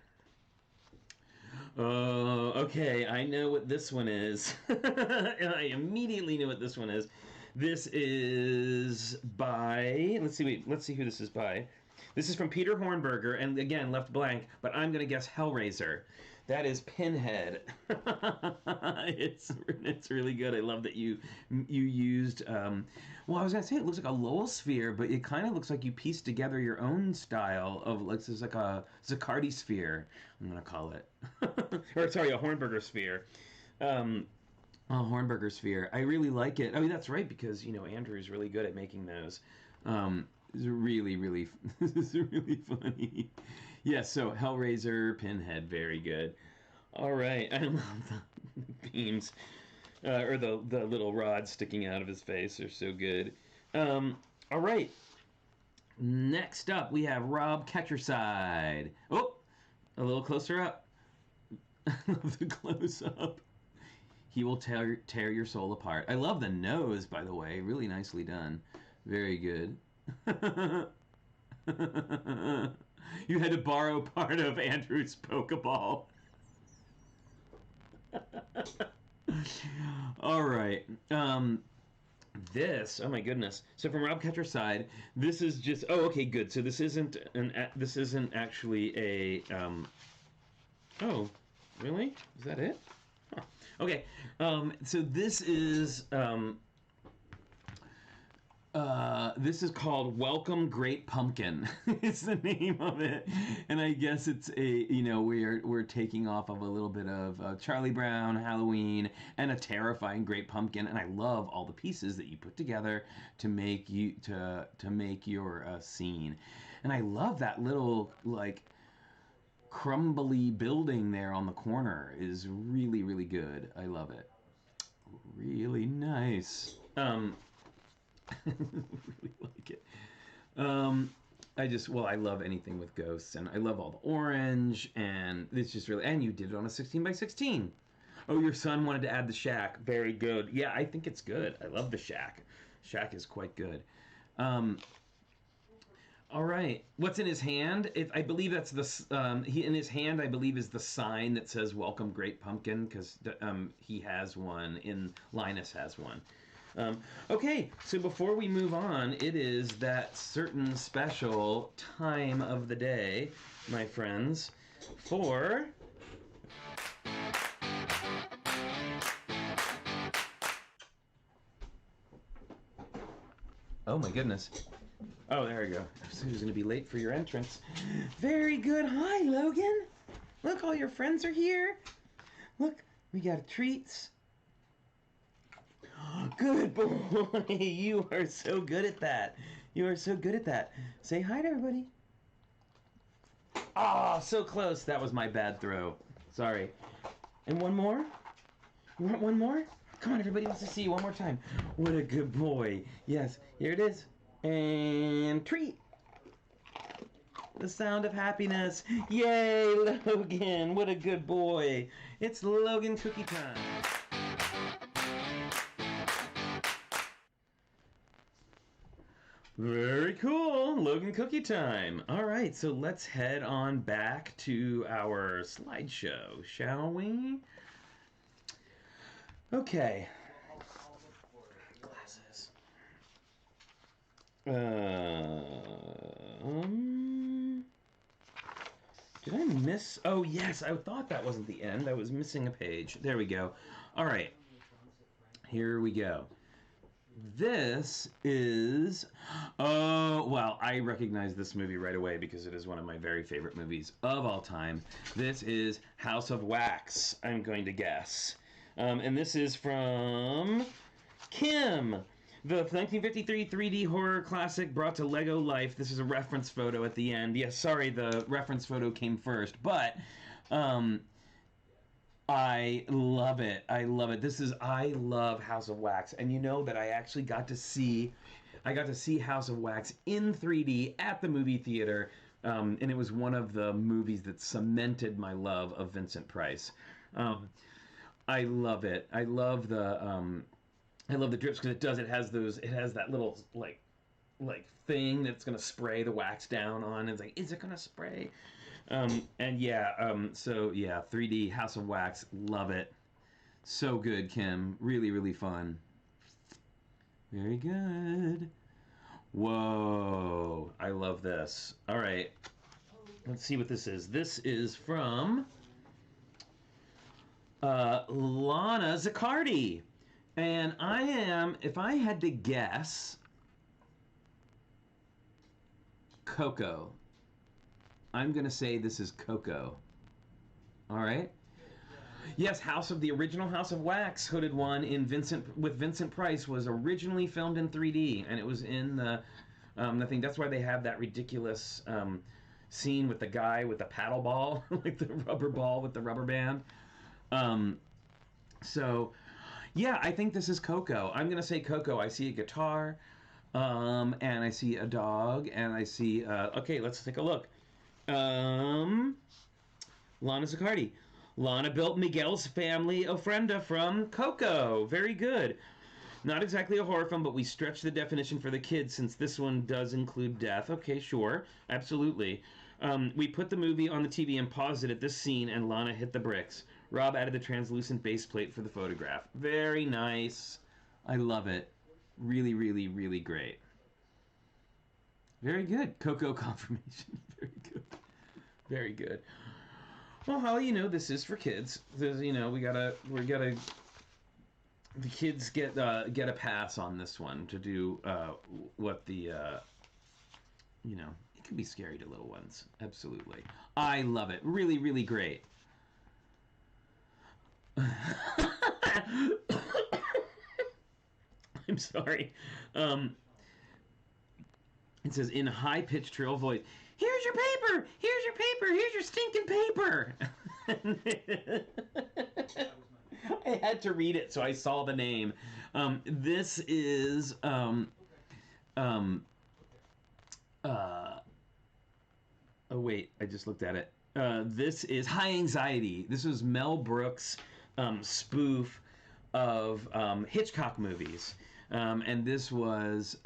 Okay, I know what this one is. And I immediately knew what this one is. This is by, let's see who this is by. This is from Peter Hornberger, and again, left blank, but I'm going to guess Hellraiser. That is Pinhead. It's really good. I love that you used, well, I was going to say it looks like a Lowell sphere, but it kind of looks like you pieced together your own style of, like, it's like a Zaccardi sphere, I'm going to call it. Or, sorry, a Hornberger sphere. Oh, Hornberger sphere. I really like it. I mean, that's right, because, you know, Andrew's really good at making those. It's really, really, this is really funny. Yeah, so Hellraiser, Pinhead, very good. All right, I love the beams, or the little rods sticking out of his face are so good. All right, next up we have Rob Ketcherside. Oh, a little closer up. The close up. He will tear your soul apart. I love the nose, by the way. Really nicely done. Very good. You had to borrow part of Andrew's Pokeball. All right. This, oh my goodness. So from Rob Ketcher's side, this is just, oh, okay, good. So this isn't actually a, oh, really? Is that it? Huh. Okay. So this is called Welcome Great Pumpkin. It's the name of it, and I guess it's we're taking off of a little bit of Charlie Brown, Halloween, and a terrifying Great Pumpkin. And I love all the pieces that you put together to make your scene. And I love that little like crumbly building there on the corner is really, really good. I love it. Really nice. Really like it. I love anything with ghosts, and I love all the orange, and it's just really, and you did it on a 16 by 16. Oh, your son wanted to add the shack. Very good. Yeah, I think it's good. I love the shack. Shack is quite good. All right. What's in his hand? I believe that's the he in his hand. I believe is the sign that says "Welcome, Great Pumpkin," because he has one. Linus has one. Okay, so before we move on, it is that certain special time of the day, my friends, for oh my goodness. Oh, there we go. Who's going to be late for your entrance? Very good. Hi, Logan. Look, all your friends are here. Look, we got treats. Good boy. You are so good at that. You are so good at that. Say hi to everybody. Ah, oh, so close. That was my bad throw. Sorry. And one more? You want one more? Come on, everybody wants to see you one more time. What a good boy. Yes, here it is. And treat. The sound of happiness. Yay, Logan. What a good boy. It's Logan cookie time. Very cool. Logan cookie time. All right, so let's head on back to our slideshow, shall we? Okay. Glasses. Did I miss? Oh, yes, I thought that wasn't the end. I was missing a page. There we go. All right. Here we go. This is... Oh, well, I recognize this movie right away because it is one of my very favorite movies of all time. This is House of Wax, I'm going to guess. And this is from Kim, the 1953 3D horror classic brought to Lego life. This is a reference photo at the end. Yes, sorry, the reference photo came first, but I love it. I love it. I love House of Wax, and you know that I actually got to see House of Wax in 3D at the movie theater, and it was one of the movies that cemented my love of Vincent Price. I love it. I love the drips because it has that little like thing that's gonna spray the wax down on. It's like, is it gonna spray? And yeah, so yeah, 3D House of Wax, love it. So good, Kim. Really, really fun. Very good. Whoa, I love this. All right, let's see what this is. This is from Lana Zaccardi. And if I had to guess, Coco. I'm going to say this is Coco. All right? Yes, the original House of Wax hooded one with Vincent Price was originally filmed in 3D, and it was in the thing. That's why they have that ridiculous scene with the guy with the paddle ball, like the rubber ball with the rubber band. So, yeah, I think this is Coco. I'm going to say Coco. I see a guitar, and I see a dog, and I see... okay, let's take a look. Lana Zaccardi. Lana built Miguel's family ofrenda from Coco. Very good. Not exactly a horror film, but we stretch the definition for the kids since this one does include death. Okay, sure. Absolutely. We put the movie on the TV and paused it at this scene, and Lana hit the bricks. Rob added the translucent base plate for the photograph. Very nice. I love it. Really, really, really great. Very good. Coco confirmation. Very good. Very good. Well, Holly, this is for kids. There's, we gotta. The kids get a pass on this one to do what the. It can be scary to little ones. Absolutely. I love it. Really, really great. I'm sorry. It says in high-pitched trill voice, "Here's your paper! Here's your paper! Here's your stinking paper!" I had to read it, so I saw the name. This is oh wait, I just looked at it. This is High Anxiety. This was Mel Brooks' spoof of Hitchcock movies. And this was,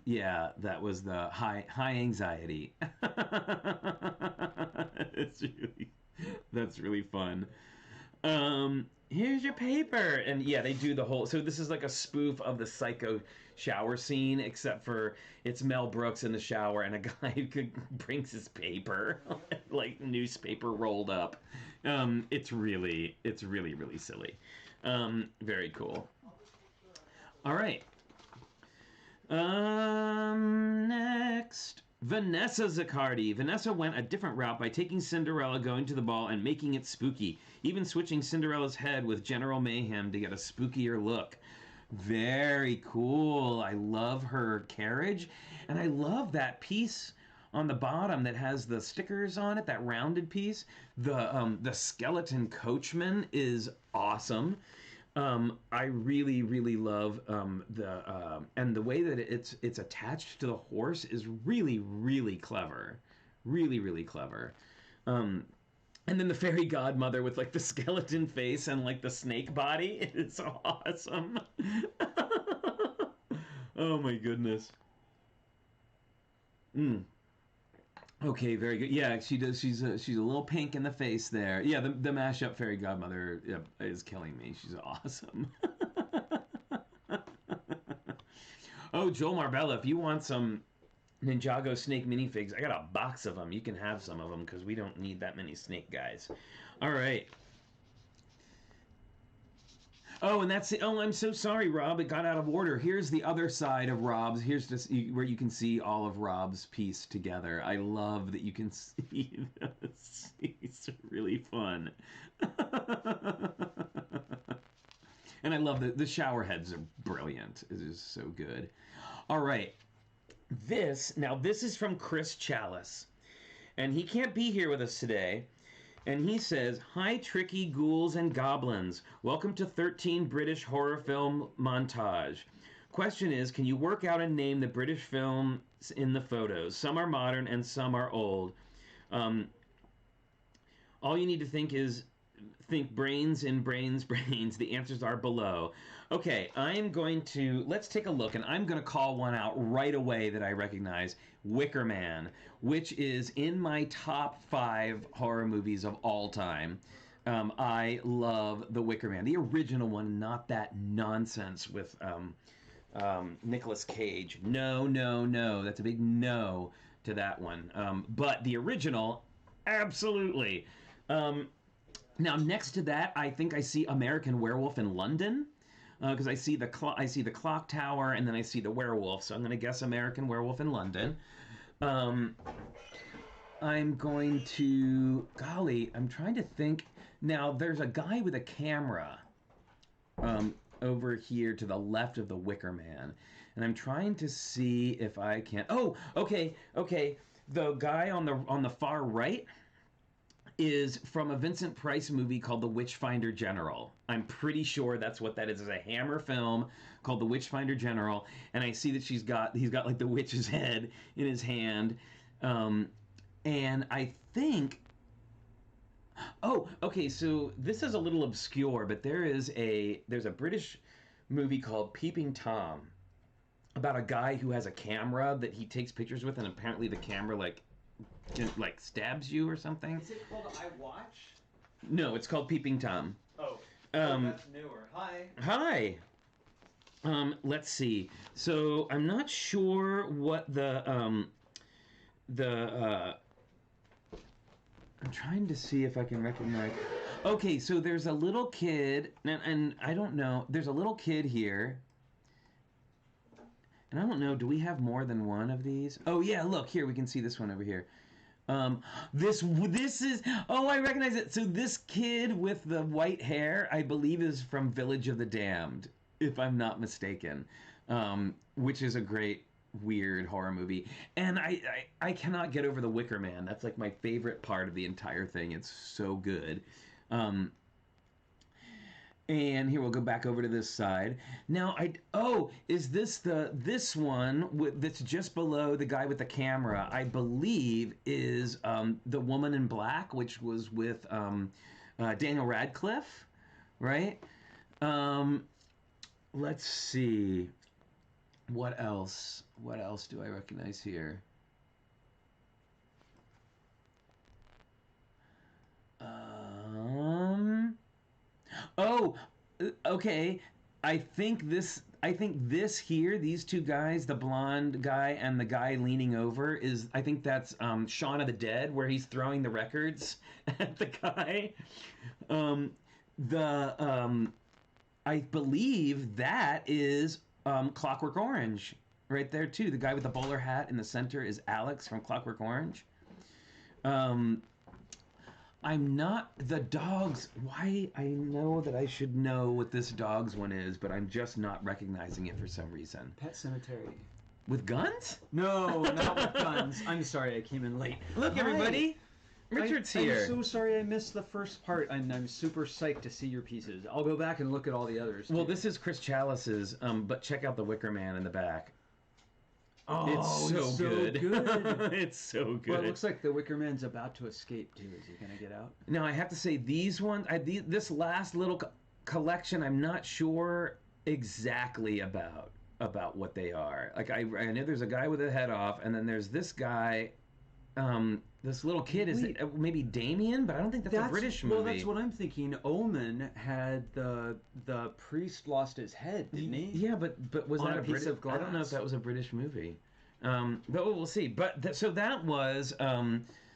yeah, that was the high anxiety. It's really, that's really fun. Here's your paper, and yeah, they do the whole. So this is like a spoof of the Psycho shower scene, except for it's Mel Brooks in the shower, and a guy who brings his paper, like newspaper rolled up. It's really silly. Very cool. All right. Next, Vanessa Zaccardi. Vanessa went a different route by taking Cinderella going to the ball and making it spooky, even switching Cinderella's head with General Mayhem to get a spookier look. Very cool. I love her carriage, and I love that piece on the bottom that has the stickers on it, that rounded piece. The skeleton coachman is awesome. I really love and the way that it's attached to the horse is really clever, really clever. And then the fairy godmother with like the skeleton face and like the snake body is awesome. Oh my goodness. Okay, very good. Yeah, she does. She's a little pink in the face there. Yeah, the mashup fairy godmother is killing me. She's awesome. Oh, Joel Marbella, if you want some Ninjago snake minifigs, I got a box of them. You can have some of them because we don't need that many snake guys. All right. Oh, and that's it. Oh, I'm so sorry, Rob. It got out of order. Here's the other side of Rob's. Here's just where you can see all of Rob's piece together. I love that you can see this. It's really fun. And I love the shower heads are brilliant. It is so good. All right. This is from Chris Chalice. And he can't be here with us today. And he says, "Hi, tricky ghouls and goblins. Welcome to 13 British horror film montage. Question is, can you work out and name the British films in the photos? Some are modern and some are old. All you need to think brains in brains. The answers are below." Okay, let's take a look, and I'm going to call one out right away that I recognize. Wicker Man, which is in my top 5 horror movies of all time. I love the Wicker Man, the original one, not that nonsense with Nicolas Cage. No, that's a big no to that one. But the original, absolutely. Now next to that, I think I see American Werewolf in London. Because I see the clock tower, and then I see the werewolf. So I'm going to guess American Werewolf in London. I'm going to... Golly, I'm trying to think. Now, there's a guy with a camera over here to the left of the Wicker Man. And I'm trying to see if I can... Oh, okay. The guy on the far right is from a Vincent Price movie called The Witchfinder General. I'm pretty sure that's what that is. It's a Hammer film called The Witchfinder General, and I see that he's got like the witch's head in his hand, and I think. Oh, okay. So this is a little obscure, but there's a British movie called Peeping Tom about a guy who has a camera that he takes pictures with, and apparently the camera like stabs you or something. Is it called I Watch? No, it's called Peeping Tom. Oh, that's newer. Hi. Let's see. So I'm not sure what I'm trying to see if I can recognize. Okay, so there's a little kid, and I don't know. There's a little kid here. And I don't know, do we have more than one of these? Oh yeah, look, here, we can see this one over here. This is, oh, I recognize it. So this kid with the white hair, I believe, is from Village of the Damned, if I'm not mistaken, which is a great, weird horror movie. And I cannot get over the Wicker Man. That's like my favorite part of the entire thing. It's so good. And here we'll go back over to this side. Now, is this one that's just below the guy with the camera? I believe is The Woman in Black, which was with Daniel Radcliffe. right? Let's see. What else? What else do I recognize here? Oh, okay. I think this here, these two guys, the blonde guy and the guy leaning over, I think that's Shaun of the Dead, where he's throwing the records at the guy. I believe that is Clockwork Orange right there too. The guy with the bowler hat in the center is Alex from Clockwork Orange. I'm not the dogs. Why? I know that I should know what this dog's one is, but I'm just not recognizing it for some reason. Pet Cemetery. With guns? No, not with guns. I'm sorry, I came in late. Look, everybody. Richard's here. I'm so sorry I missed the first part, and I'm super psyched to see your pieces. I'll go back and look at all the others. Well, this is Chris Chalice's, but check out the Wicker Man in the back. Oh, it's so good. It's so good. Well, it looks like the Wicker Man's about to escape, too. Is he going to get out? Now, I have to say, these ones, this last little collection, I'm not sure exactly about what they are. Like, I know there's a guy with a head off, and then there's this guy, this little kid, is maybe Damien, but I don't think that's a British movie. Well, that's what I'm thinking. Omen had the priest lost his head, didn't he? Yeah, but was that a piece of glass? I don't know if that was a British movie. But we'll see. But so that was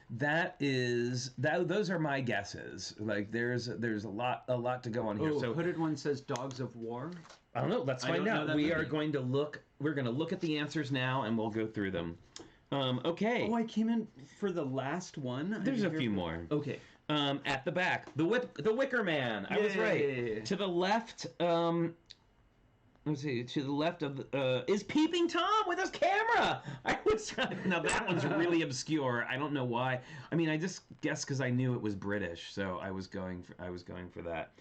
those are my guesses. Like there's a lot to go on here. Oh, so Hooded One says Dogs of War. I don't know. Let's find out. We're going to look at the answers now, and we'll go through them. Okay. Oh, I came in for the last one. There's a few more. Okay. At the back, the Wicker Man. I was right. To the left, let's see. To the left of is Peeping Tom with his camera. Now that one's really obscure. I don't know why. I mean, I just guessed because I knew it was British, so I was going for that.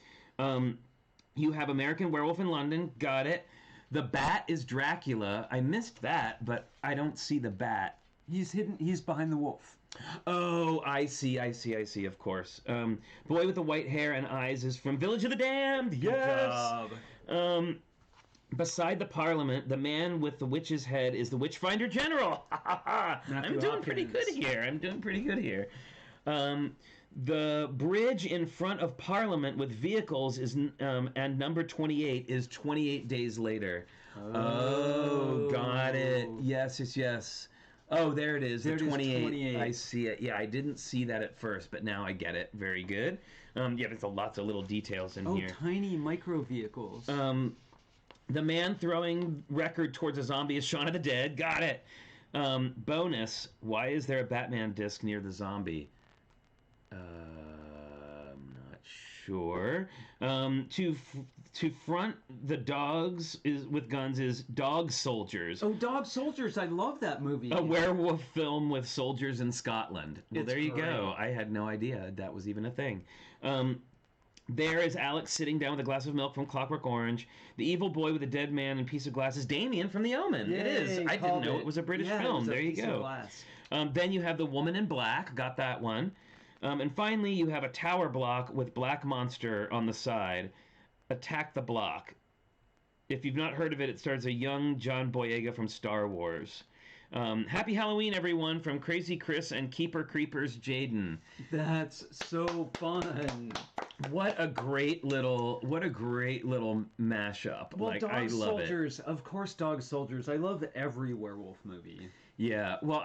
You have American Werewolf in London. Got it. The Bat is Dracula. I missed that, but I don't see the Bat. He's hidden. He's behind the wolf. Oh, I see. Of course. Boy with the white hair and eyes is from Village of the Damned. Yes. Good job. Beside the Parliament, the man with the witch's head is the Witchfinder General. I'm doing pretty good here. The bridge in front of Parliament with vehicles is and number 28 is 28 Days Later. Oh, got it. Yes. Oh, there it is. The 28. I see it. Yeah, I didn't see that at first, but now I get it. Very good. Yeah, there's lots of little details in here. Oh, tiny micro vehicles. The man throwing record towards a zombie is Shaun of the Dead. Got it. Bonus. Why is there a Batman disc near the zombie? I'm not sure. To front the dogs with guns is Dog Soldiers. Oh, Dog Soldiers! I love that movie. A werewolf film with soldiers in Scotland. Well, there you great. go. I had no idea that was even a thing. There is Alex sitting down with a glass of milk from Clockwork Orange. The evil boy with a dead man and piece of glass is Damien from The Omen. Yay, it is. I didn't know it was a British film. There you go. Then you have The Woman in Black. Got that one. And finally, you have a tower block with Black Monster on the side. Attack the Block. If you've not heard of it, it stars a young John Boyega from Star Wars. Happy Halloween, everyone, from Crazy Chris and Keeper Creepers Jaden. That's so fun. What a great little mashup. Well, like, I love Soldiers, of course, Dog Soldiers. I love every werewolf movie. Yeah. Well,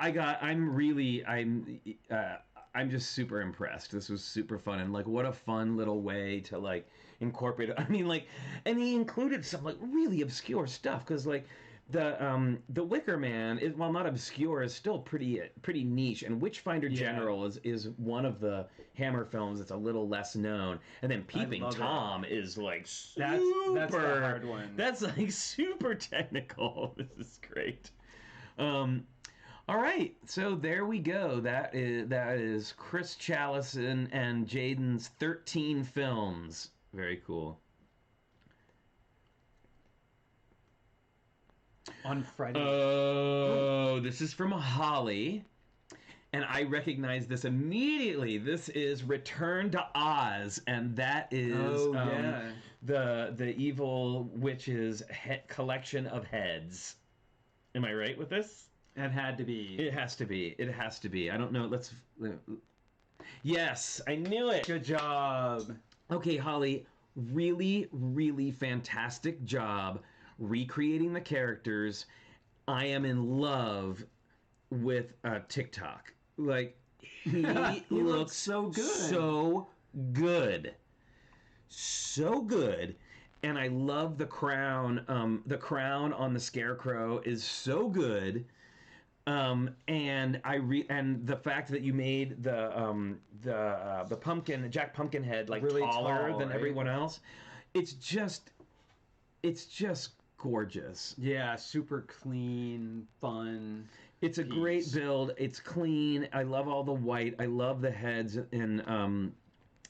I'm just super impressed. This was super fun, and like, what a fun little way to like incorporate it. I mean, like, and he included some like really obscure stuff because like the Wicker Man is, while not obscure, is still pretty niche. And Witchfinder General is one of the Hammer films that's a little less known. And then Peeping Tom is like super. That's the hard one. That's like super technical. This is great. All right, so there we go. That is Chris Chalice and Jaden's 13 films. Very cool. On Friday. Oh, this is from Holly. and I recognize this immediately. This is Return to Oz, and that is the evil witch's collection of heads. Am I right with this? It had to be. It has to be. It has to be. I don't know. Yes, I knew it. Good job. Okay, Holly, really, really fantastic job recreating the characters. I am in love with TikTok. Like, he looks so good. So good. So good. And I love the crown. The crown on the scarecrow is so good. And the fact that you made the pumpkin, Jack Pumpkinhead, like really taller tall, than right? everyone else, it's just gorgeous. Yeah, super clean, fun. It's a great build. It's clean. I love all the white. I love the heads, and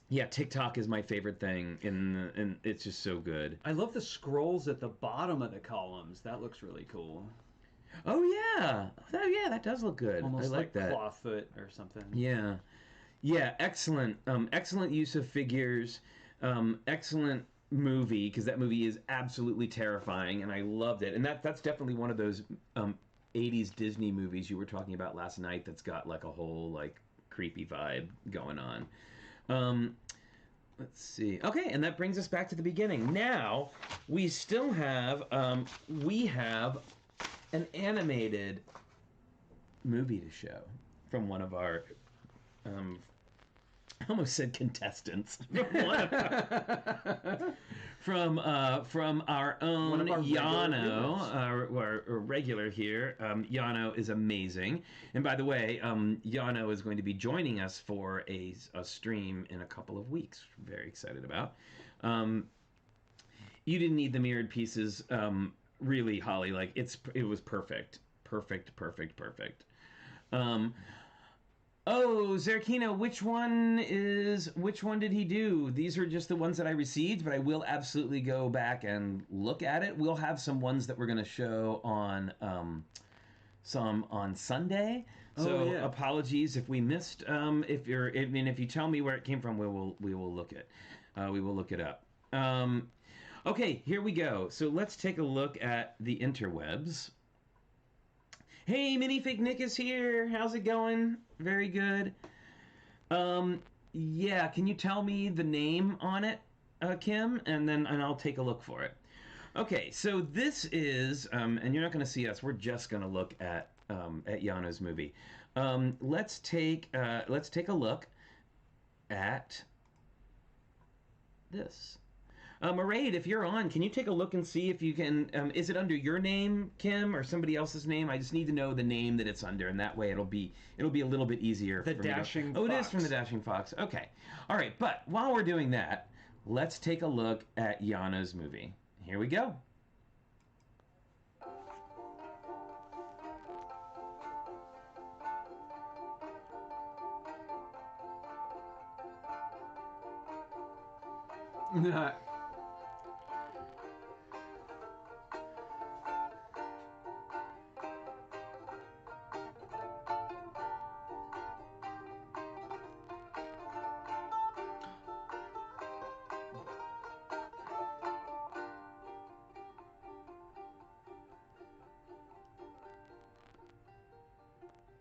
yeah, TikTok is my favorite thing, and it's just so good. I love the scrolls at the bottom of the columns. That looks really cool. Oh yeah, that does look good. Almost I like that. clawfoot or something. Yeah, excellent. Excellent use of figures. Excellent movie, because that movie is absolutely terrifying, and I loved it. And that's definitely one of those 80s Disney movies you were talking about last night that's got like a whole like creepy vibe going on. Let's see. Okay, and that brings us back to the beginning. Now we still have an animated movie to show from one of our I almost said contestants. From our own One of our Yano, our regular here. Yano is amazing. And by the way, Yano is going to be joining us for a stream in a couple of weeks. Very excited about. You didn't need the mirrored pieces, really, Holly. Like it was perfect. Perfect. Oh, Zerkino, which one did he do? These are just the ones that I received, but I will absolutely go back and look at it. We'll have some ones that we're going to show on Sunday. So apologies if we missed. If you tell me where it came from, we will look it up. Okay, here we go. So let's take a look at the interwebs. Hey, Minifig Nick is here. How's it going? Very good. Yeah, can you tell me the name on it, Kim? And I'll take a look for it. Okay, so this is, and you're not going to see us. We're just going to look at Yano's movie. Let's take a look at this. Maraid, if you're on, can you take a look and see if you can, is it under your name, Kim, or somebody else's name? I just need to know the name that it's under, and that way it'll be a little bit easier. The Dashing Fox. Oh, it is from the Dashing Fox. Okay. All right, but while we're doing that, let's take a look at Yano's movie. Here we go.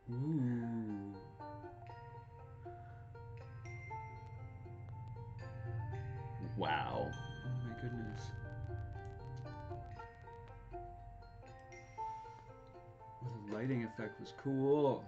Ooh. Wow. Oh my goodness. Well, the lighting effect was cool.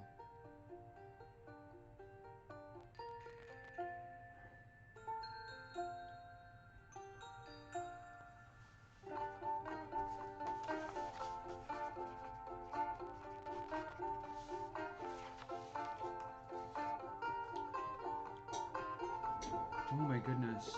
Oh my goodness.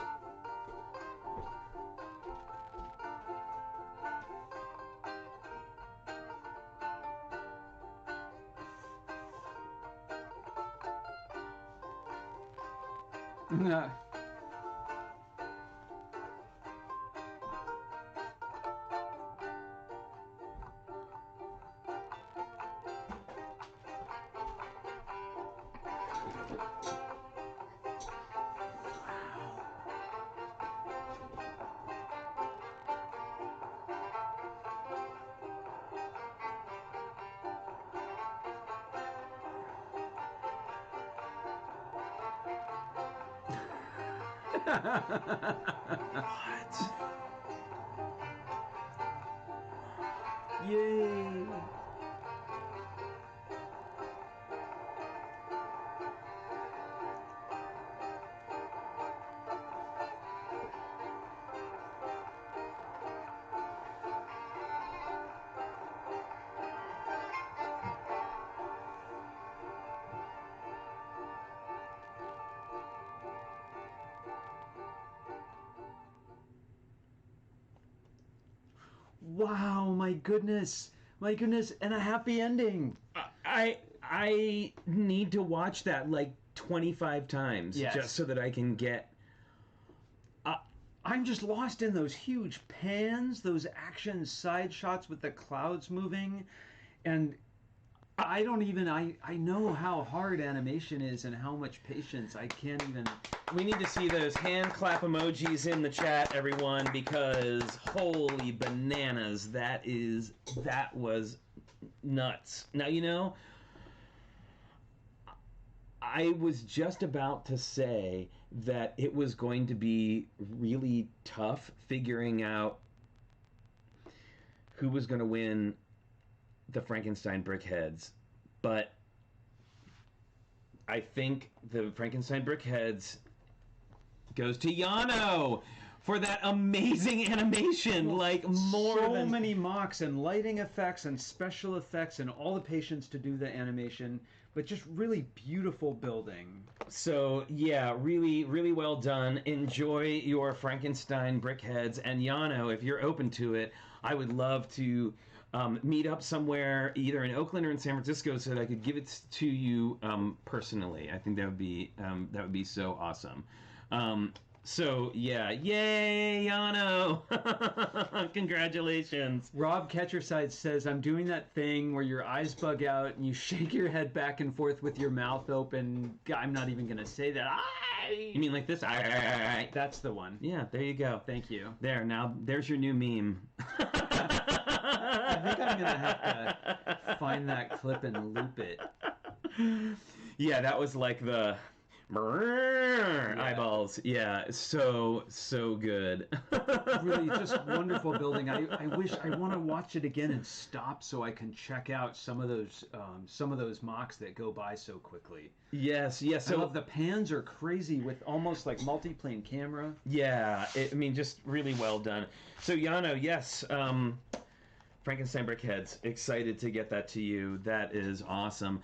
What? Yay! Wow, my goodness, and a happy ending. I need to watch that like 25 times Yes. just so that I can get. I'm just lost in those huge pans, those action side shots with the clouds moving, and I don't even, I know how hard animation is and how much patience. I can't even. We need to see those hand clap emojis in the chat, everyone, because holy bananas, that was nuts. Now, you know, I was just about to say that it was going to be really tough figuring out who was going to win the Frankenstein Brickheads, but I think the Frankenstein Brickheads goes to Yano for that amazing animation. Well, like more so than many mocks and lighting effects and special effects and all the patience to do the animation, but just really beautiful building. So yeah, really, really well done. Enjoy your Frankenstein Brickheads, and Yano, if you're open to it, I would love to meet up somewhere, either in Oakland or in San Francisco, so that I could give it to you personally. I think that would be so awesome. So yeah, yay, Yano! Congratulations. Rob Catcherside says, I'm doing that thing where your eyes bug out and you shake your head back and forth with your mouth open. I'm not even going to say that. You mean like this? That's the one. Yeah, there you go. Thank you. There, now there's your new meme. I think I'm going to have to find that clip and loop it. Yeah, that was like the eyeballs. Yeah, so good. Really just wonderful building. I want to watch it again and stop so I can check out some of those mocks that go by so quickly. Yes. So I love the pans are crazy with almost like multi-plane camera. Yeah, I mean, just really well done. So Yano, yes, Frankenstein Brickheads, excited to get that to you. That is awesome.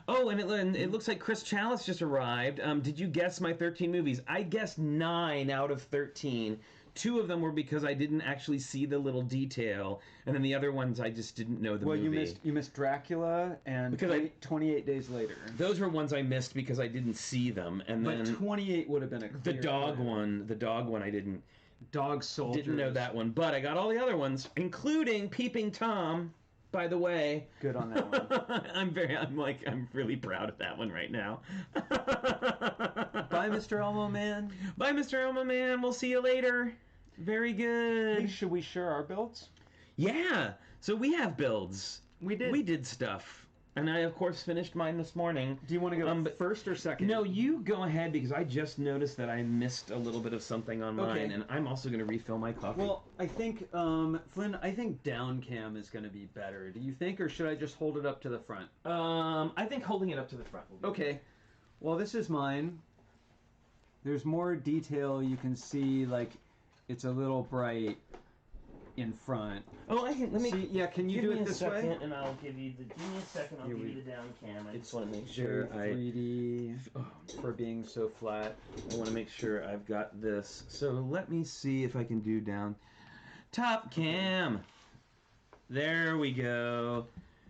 Oh, and it looks like Chris Chalice just arrived. Did you guess my 13 movies? I guessed 9 out of 13. 2 of them were because I didn't actually see the little detail, and then the other ones I just didn't know the movie. Well, you missed Dracula and because 28 Days Later. Those were ones I missed because I didn't see them, and but then 28 would have been a clear the dog one I didn't. Dog Soldiers. Didn't know that one, but I got all the other ones, including Peeping Tom. By the way, good on that one. I'm really proud of that one right now. Bye, Mr. Elmo Man. Bye, Mr. Elmo Man. We'll see you later. Very good. Hey, should we share our builds? Yeah. So we have builds. We did. We did stuff. And I, of course, finished mine this morning. Do you want to go first or second? No, you go ahead, because I just noticed that I missed a little bit of something on mine, and I'm also going to refill my coffee. Well, I think, Flynn, I think down cam is going to be better. Do you think, or should I just hold it up to the front? I think holding it up to the front will be okay. Well, this is mine. There's more detail. You can see, like, it's a little bright in front. Oh, let me. See, yeah, can you do it this way? And I'll give you the. Give me a second. I'll give you the down cam. I just want to make Sure, sure 3D for being so flat. I want to make sure I've got this. So let me see if I can do down. Top cam. There we go.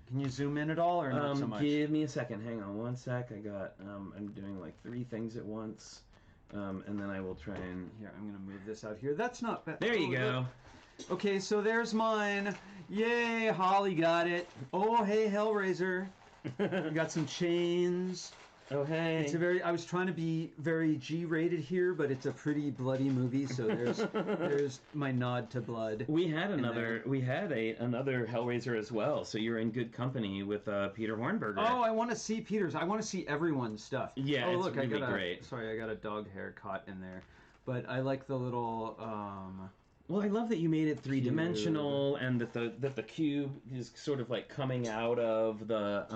Can you zoom in at all, or not so much? Give me a second. Hang on one sec. I got. I'm doing like 3 things at once. And then I will try and. Here, I'm gonna move this out here. That's not bad. There you go. Okay, so there's mine. Yay, Holly got it. Oh, hey, Hellraiser. We got some chains. Oh, hey. It's a very. I was trying to be very G-rated here, but it's a pretty bloody movie. So there's my nod to blood. We had another Hellraiser as well. So you're in good company with Peter Hornberger. Oh, I want to see Peter's. I want to see everyone's stuff. Yeah, oh, it's look, really I got great. Sorry, I got a dog hair caught in there, but I like the little. Well, I love that you made it three-dimensional, and that the cube is sort of like coming out of the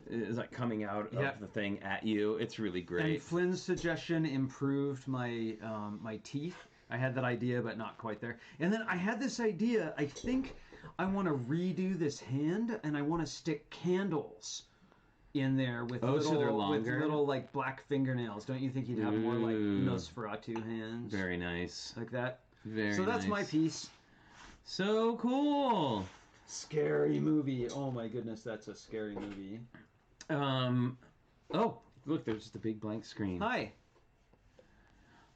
is like coming out of the thing at you. It's really great. And Flynn's suggestion improved my my teeth. I had that idea, but not quite there. And then I had this idea. I think I want to redo this hand, and I want to stick candles in there with little like black fingernails. Don't you think you'd have more like Nosferatu hands? Very nice. Like that. Very So that's nice. my piece. So cool. Scary movie. Oh my goodness, that's a scary movie. Oh, look, there's just a big blank screen. Hi.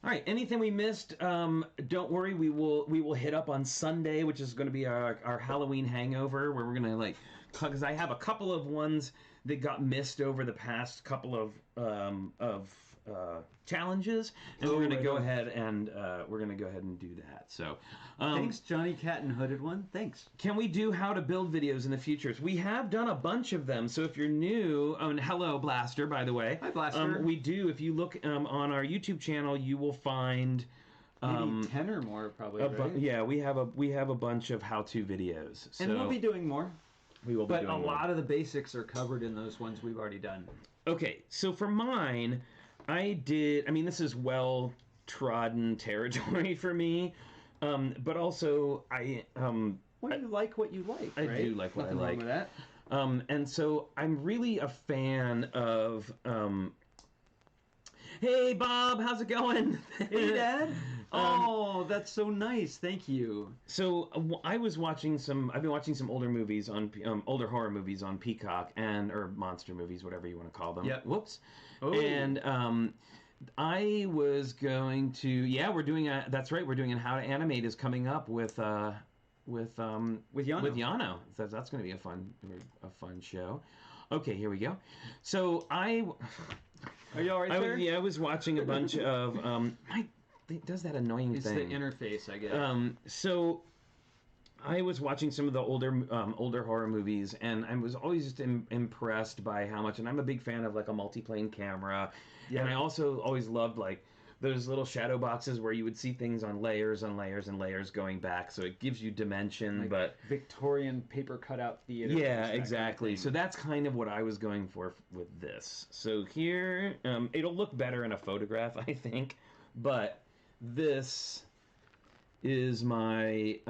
All right, anything we missed, don't worry, we will hit up on Sunday, which is going to be our Halloween hangover, where we're going to like, because I have a couple of ones that got missed over the past couple of challenges, and we're going to go ahead and do that. So, Thanks, Johnny Cat and Hooded One. Thanks. can we do how to build videos in the future? We have done a bunch of them. So if you're new, and hello Blaster, by the way. Hi, Blaster. We do. If you look on our YouTube channel, you will find maybe 10 or more, probably. Right? yeah, we have a bunch of how-to videos. So And we'll be doing more. we will be But doing a more. lot of the basics are covered in those ones we've already done. Okay, so for mine, this is well-trodden territory for me, but also Well, you like what you like, I right? do like what Nothing I like. wrong with that. And so I'm really a fan of. Hey Bob, how's it going? Hey, Dad. Oh, that's so nice. Thank you. So I've been watching some older movies on older horror movies on Peacock or monster movies, whatever you want to call them. Yep. Whoops. Oh. And I was going to we're doing a How to Animate is coming up with Yano. With Yano. That's going to be a fun show. Okay, here we go. So Are you all right there? I was watching a bunch of it does that annoying It's thing. the interface, I guess. So I was watching some of the older horror movies, and I was always just impressed by how much. And I'm a big fan of like a multi-plane camera, and I also always loved like those little shadow boxes where you would see things on layers and layers and layers going back, so it gives you dimension. Like but Victorian paper cutout theater. yeah, exactly. So that's kind of what I was going for with this. So here, it'll look better in a photograph, I think, but this is my.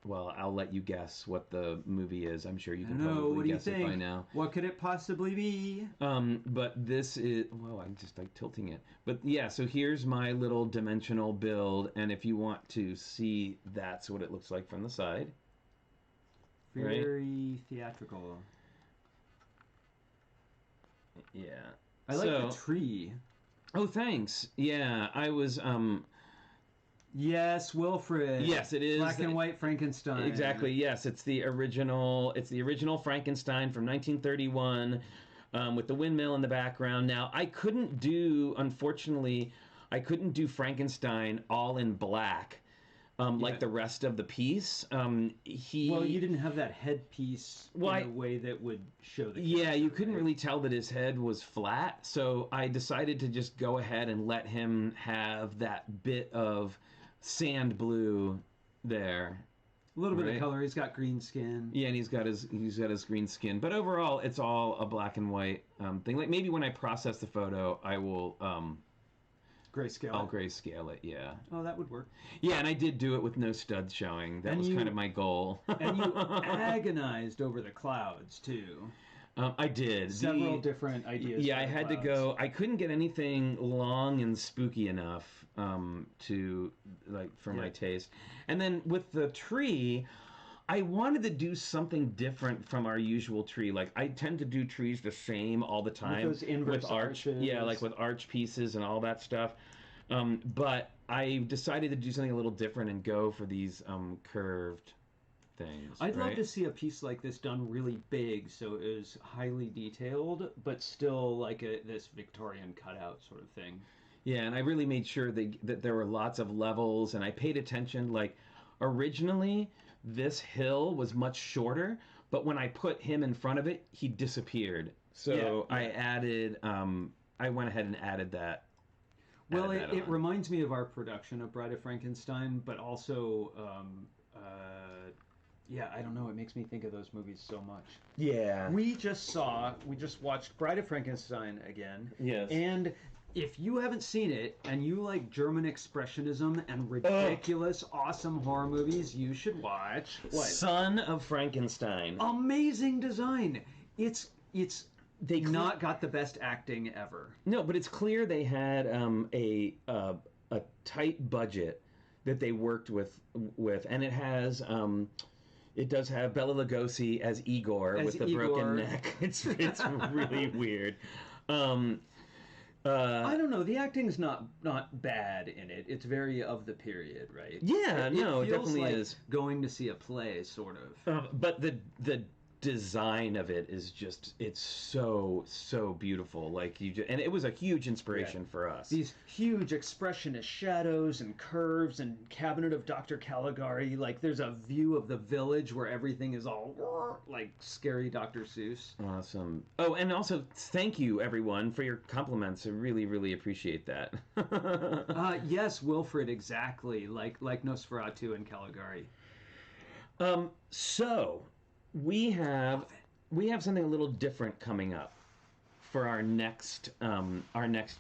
Well, I'll let you guess what the movie is. I'm sure you can probably guess it by now. What could it possibly be? But this is... Whoa, I'm just like tilting it. But yeah, so here's my little dimensional build. And if you want to see, that's what it looks like from the side. Very theatrical. Yeah. I like the tree. Oh, thanks. Yeah, I was... Yes, Wilfred. Yes, it is. Black and white Frankenstein. Exactly. Yes, it's the original. It's the original Frankenstein from 1931, with the windmill in the background. Now, unfortunately, I couldn't do Frankenstein all in black, like the rest of the piece. Well, you didn't have that headpiece in a way that would show the. Yeah, you couldn't really tell that his head was flat, so I decided to just go ahead and let him have that bit of sand blue there. A little bit of color. He's got green skin. Yeah, and he's got his green skin. But overall, it's all a black and white thing. Like maybe when I process the photo, I will grayscale. I'll grayscale it. Yeah. Oh, that would work. Yeah, and I did do it with no studs showing. That was kind of my goal. And you agonized over the clouds too. I did. Several different ideas. Yeah, I had to go. I couldn't get anything long and spooky enough to for my taste. And then with the tree, I wanted to do something different from our usual tree. Like I tend to do trees the same all the time with those inverse arches. Yeah, like with arch pieces and all that stuff. But I decided to do something a little different and go for these curved things. I'd love right? to see a piece like this done really big, so it is highly detailed, but still like this Victorian cutout sort of thing. Yeah, and I really made sure that there were lots of levels, and I paid attention. Like, originally, this hill was much shorter, but when I put him in front of it, he disappeared. So Yeah, I added, I went ahead and added that. Well, added that it on. reminds me of our production of Bride of Frankenstein, but also, yeah, I don't know, it makes me think of those movies so much. Yeah. We just watched Bride of Frankenstein again. Yes. And if you haven't seen it and you like German expressionism and ridiculous, awesome horror movies, you should watch what? Son of Frankenstein. Amazing design. It's not got the best acting ever. No, but it's clear they had a tight budget that they worked with, and it has it does have Bela Lugosi as Igor with the broken neck. It's really weird. I don't know. The acting's not bad in it. It's very of the period, right? Yeah, it no, it feels definitely like is. Going to see a play, sort of. But the design of it is just, it's so beautiful. Like and it was a huge inspiration for us. These huge expressionist shadows and curves and Cabinet of Dr. Caligari. Like there's a view of the village where everything is all like scary Dr. Seuss. Awesome. Oh, and also thank you everyone for your compliments. I really appreciate that. Yes, Wilfred, exactly. Like Nosferatu and Caligari. So we have something a little different coming up for our next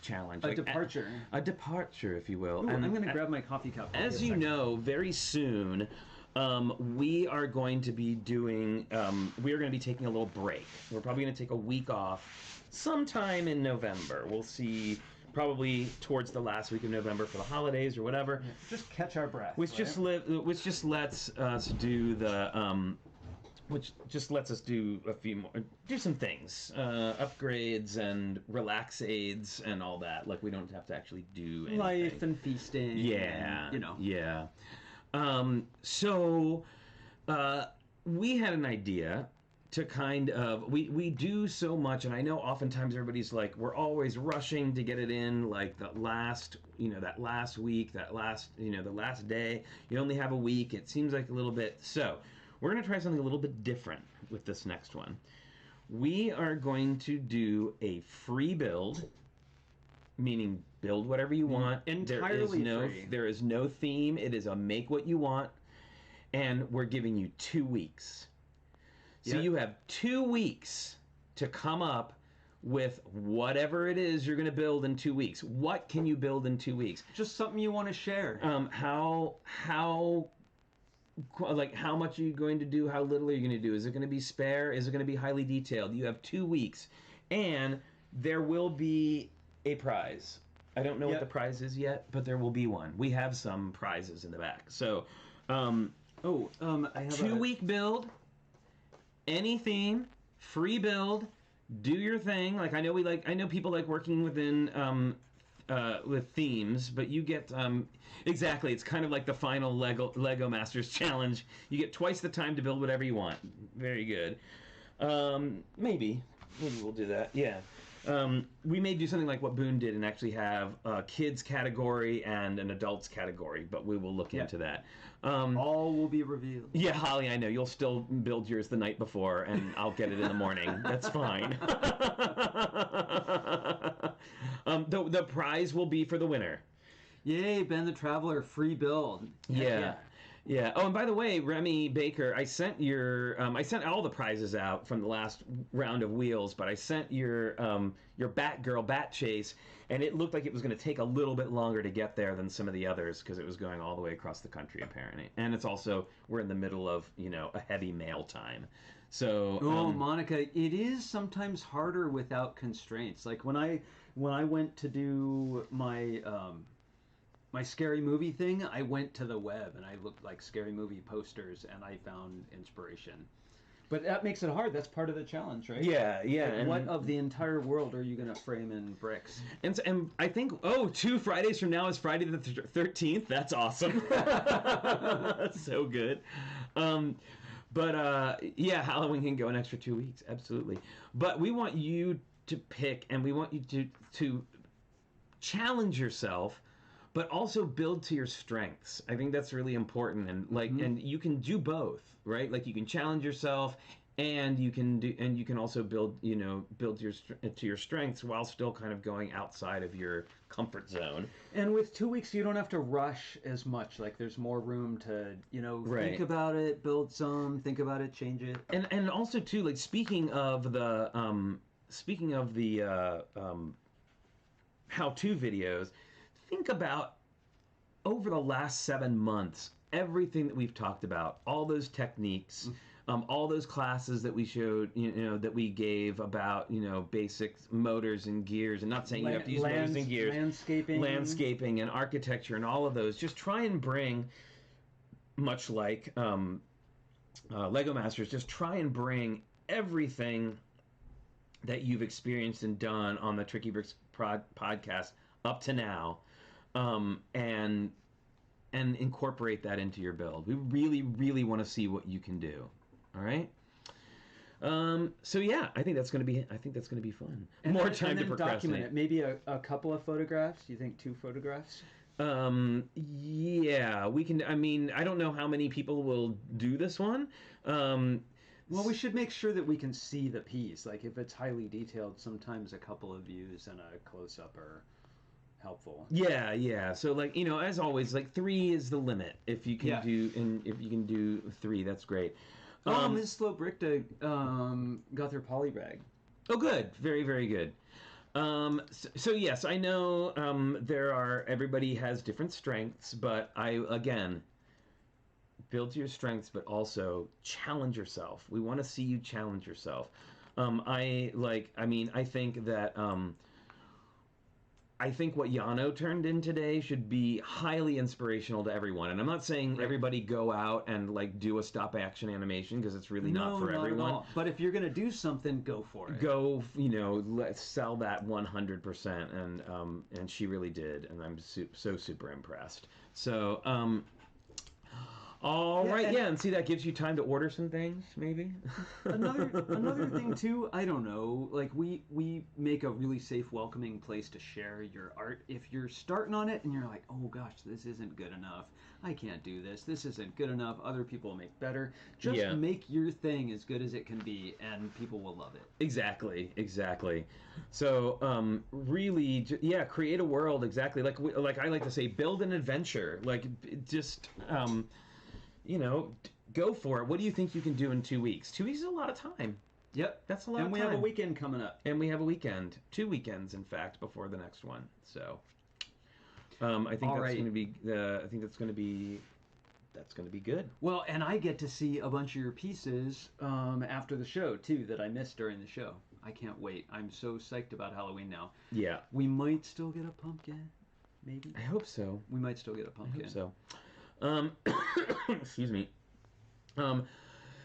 challenge. A departure. A departure, if you will. Ooh, and I'm going to grab my coffee cup. As you know, very soon, we are going to be doing. We are going to be taking a little break. We're probably going to take a week off sometime in November. We'll see. Probably towards the last week of November for the holidays or whatever. Yeah, just catch our breath. Which just lets us do the. Which just lets us do some things, upgrades and relax aids and all that. Like we don't have to actually do anything. Life and feasting. Yeah, and, you know. Yeah. So we had an idea to kind of we do so much, and I know oftentimes everybody's like, we're always rushing to get it in, like the last week, the last day. You only have a week. It seems like a little bit. So we're going to try something a little bit different with this next one. We are going to do a free build, meaning build whatever you want. Entirely free. There is no theme. It is a make what you want. And we're giving you 2 weeks. So you have 2 weeks to come up with whatever it is you're going to build in 2 weeks. What can you build in 2 weeks? Just something you want to share. How much are you going to do? How little are you going to do? Is it going to be spare? Is it going to be highly detailed? You have 2 weeks. And there will be a prize. I don't know what the prize is yet, but there will be one. We have some prizes in the back. So, I have 2 week build, any theme, free build, do your thing. Like I know people like working within with themes, but you get exactly. It's kind of like the final Lego Masters challenge. You get twice the time to build whatever you want. Very good. Maybe we'll do that. Yeah. We may do something like what Boone did and actually have a kids category and an adults category, but we will look into that. All will be revealed. Yeah, Holly, I know. You'll still build yours the night before, and I'll get it in the morning. That's fine. The prize will be for the winner. Yay, Ben the Traveler, free build. Yeah. Oh, and by the way, Remy Baker, I sent all the prizes out from the last round of wheels, but I sent your Batgirl Bat Chase, and it looked like it was going to take a little bit longer to get there than some of the others because it was going all the way across the country apparently, and it's also we're in the middle of a heavy mail time, so. Monica, it is sometimes harder without constraints. Like when I went to do my my scary movie thing, I went to the web and I looked like scary movie posters and I found inspiration. But that makes it hard. That's part of the challenge, right? Yeah. Like, and what of the entire world are you going to frame in bricks? And I think 2 Fridays from now is Friday the 13th. That's awesome. That's so good. But yeah, Halloween can go an extra 2 weeks, absolutely. But we want you to pick, and we want you to challenge yourself, but also build to your strengths. I think that's really important, and and you can do both, right? Like you can challenge yourself, and you can also build to your strengths while still kind of going outside of your comfort zone. And with 2 weeks, you don't have to rush as much. Like there's more room to Right. think about it, build some, think about it, change it. And also too, like speaking of the how-to videos, think about over the last 7 months, everything that we've talked about, all those techniques, all those classes that we showed, that we gave about, basic motors and gears, and not saying you have to use motors and gears, landscaping and architecture and all of those. Just try and bring, much like Lego Masters, just try and bring everything that you've experienced and done on the TrickyBricks podcast up to now, and incorporate that into your build. We really, really want to see what you can do. All right. So yeah, I think that's gonna be fun. And More then, time and to then procrastinate. document it. Maybe a couple of photographs. You think 2 photographs? Yeah, we can. I mean, I don't know how many people will do this one. Well, we should make sure that we can see the piece. Like if it's highly detailed, sometimes a couple of views and a close-up are helpful. Yeah. So like, as always, like 3 is the limit. If you can if you can do 3, that's great. Ms. Slowbrickta got their polybag. Oh, good. Very, very good. So yes, I know everybody has different strengths, but again, build to your strengths, but also challenge yourself. We want to see you challenge yourself. I think what Yano turned in today should be highly inspirational to everyone. And I'm not saying everybody go out and like do a stop action animation, because it's really not for everyone. At all. But if you're going to do something, go for it. Go, let's sell that 100%. And she really did. And I'm so super impressed. So, and see, that gives you time to order some things, maybe. another thing too, I don't know, like we make a really safe, welcoming place to share your art. If you're starting on it and you're like, oh gosh, this isn't good enough, I can't do this isn't good enough, other people make better, just make your thing as good as it can be, and people will love it. Exactly. So really, create a world. Exactly, like I like to say, build an adventure. Like just go for it. What do you think you can do in 2 weeks? 2 weeks is a lot of time. Yep. That's a lot of time. And we have a weekend coming up. And we have a weekend. 2 weekends, in fact, before the next one. So, I think that's going to be. I think that's going to be good. Well, and I get to see a bunch of your pieces after the show too that I missed during the show. I can't wait. I'm so psyched about Halloween now. Yeah. We might still get a pumpkin. Maybe. I hope so. We might still get a pumpkin. I hope so. Excuse me.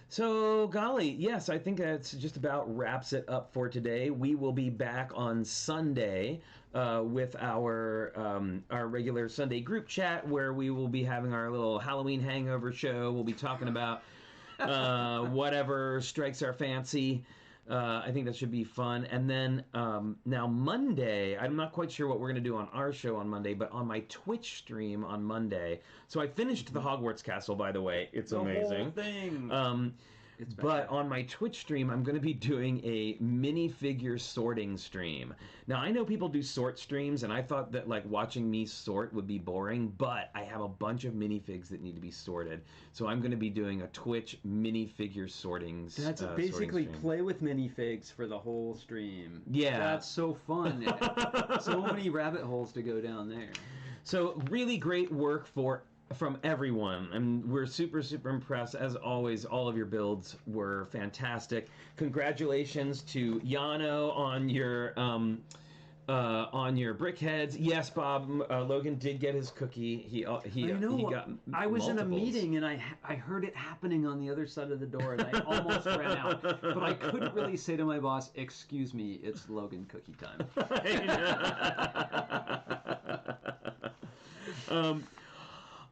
So golly, yes, I think that's just about wraps it up for today. We will be back on Sunday with our regular Sunday group chat, where we will be having our little Halloween hangover show. We'll be talking about whatever strikes our fancy. I think that should be fun. And then now Monday, I'm not quite sure what we're going to do on our show on Monday, but on my Twitch stream on Monday. So I finished the Hogwarts Castle, by the way. It's amazing. The whole thing. But on my Twitch stream, I'm going to be doing a minifigure sorting stream. Now, I know people do sort streams, and I thought that like watching me sort would be boring, but I have a bunch of minifigs that need to be sorted. So I'm going to be doing a Twitch minifigure sorting stream. That's basically play with minifigs for the whole stream. Yeah. That's so fun. So many rabbit holes to go down there. So really great work from everyone, and we're super impressed as always. All of your builds were fantastic. Congratulations to Yano on your brick heads. Yes, Bob, Logan did get his cookie. He got I was multiples. in a meeting and I heard it happening on the other side of the door, and I almost ran out, but I couldn't really say to my boss, "Excuse me, it's Logan cookie time."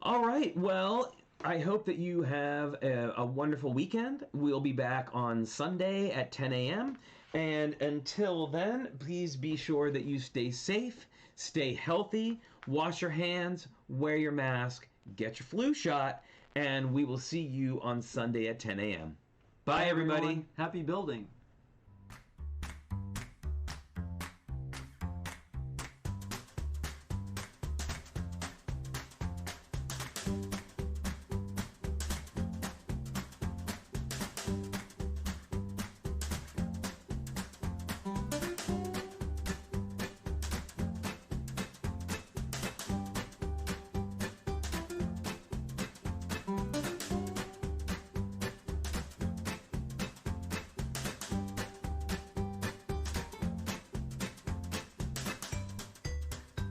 All right, well, I hope that you have a wonderful weekend. We'll be back on Sunday at 10 a.m. And until then, please be sure that you stay safe, stay healthy, wash your hands, wear your mask, get your flu shot, and we will see you on Sunday at 10 a.m. Bye, everybody. Everyone. Happy building.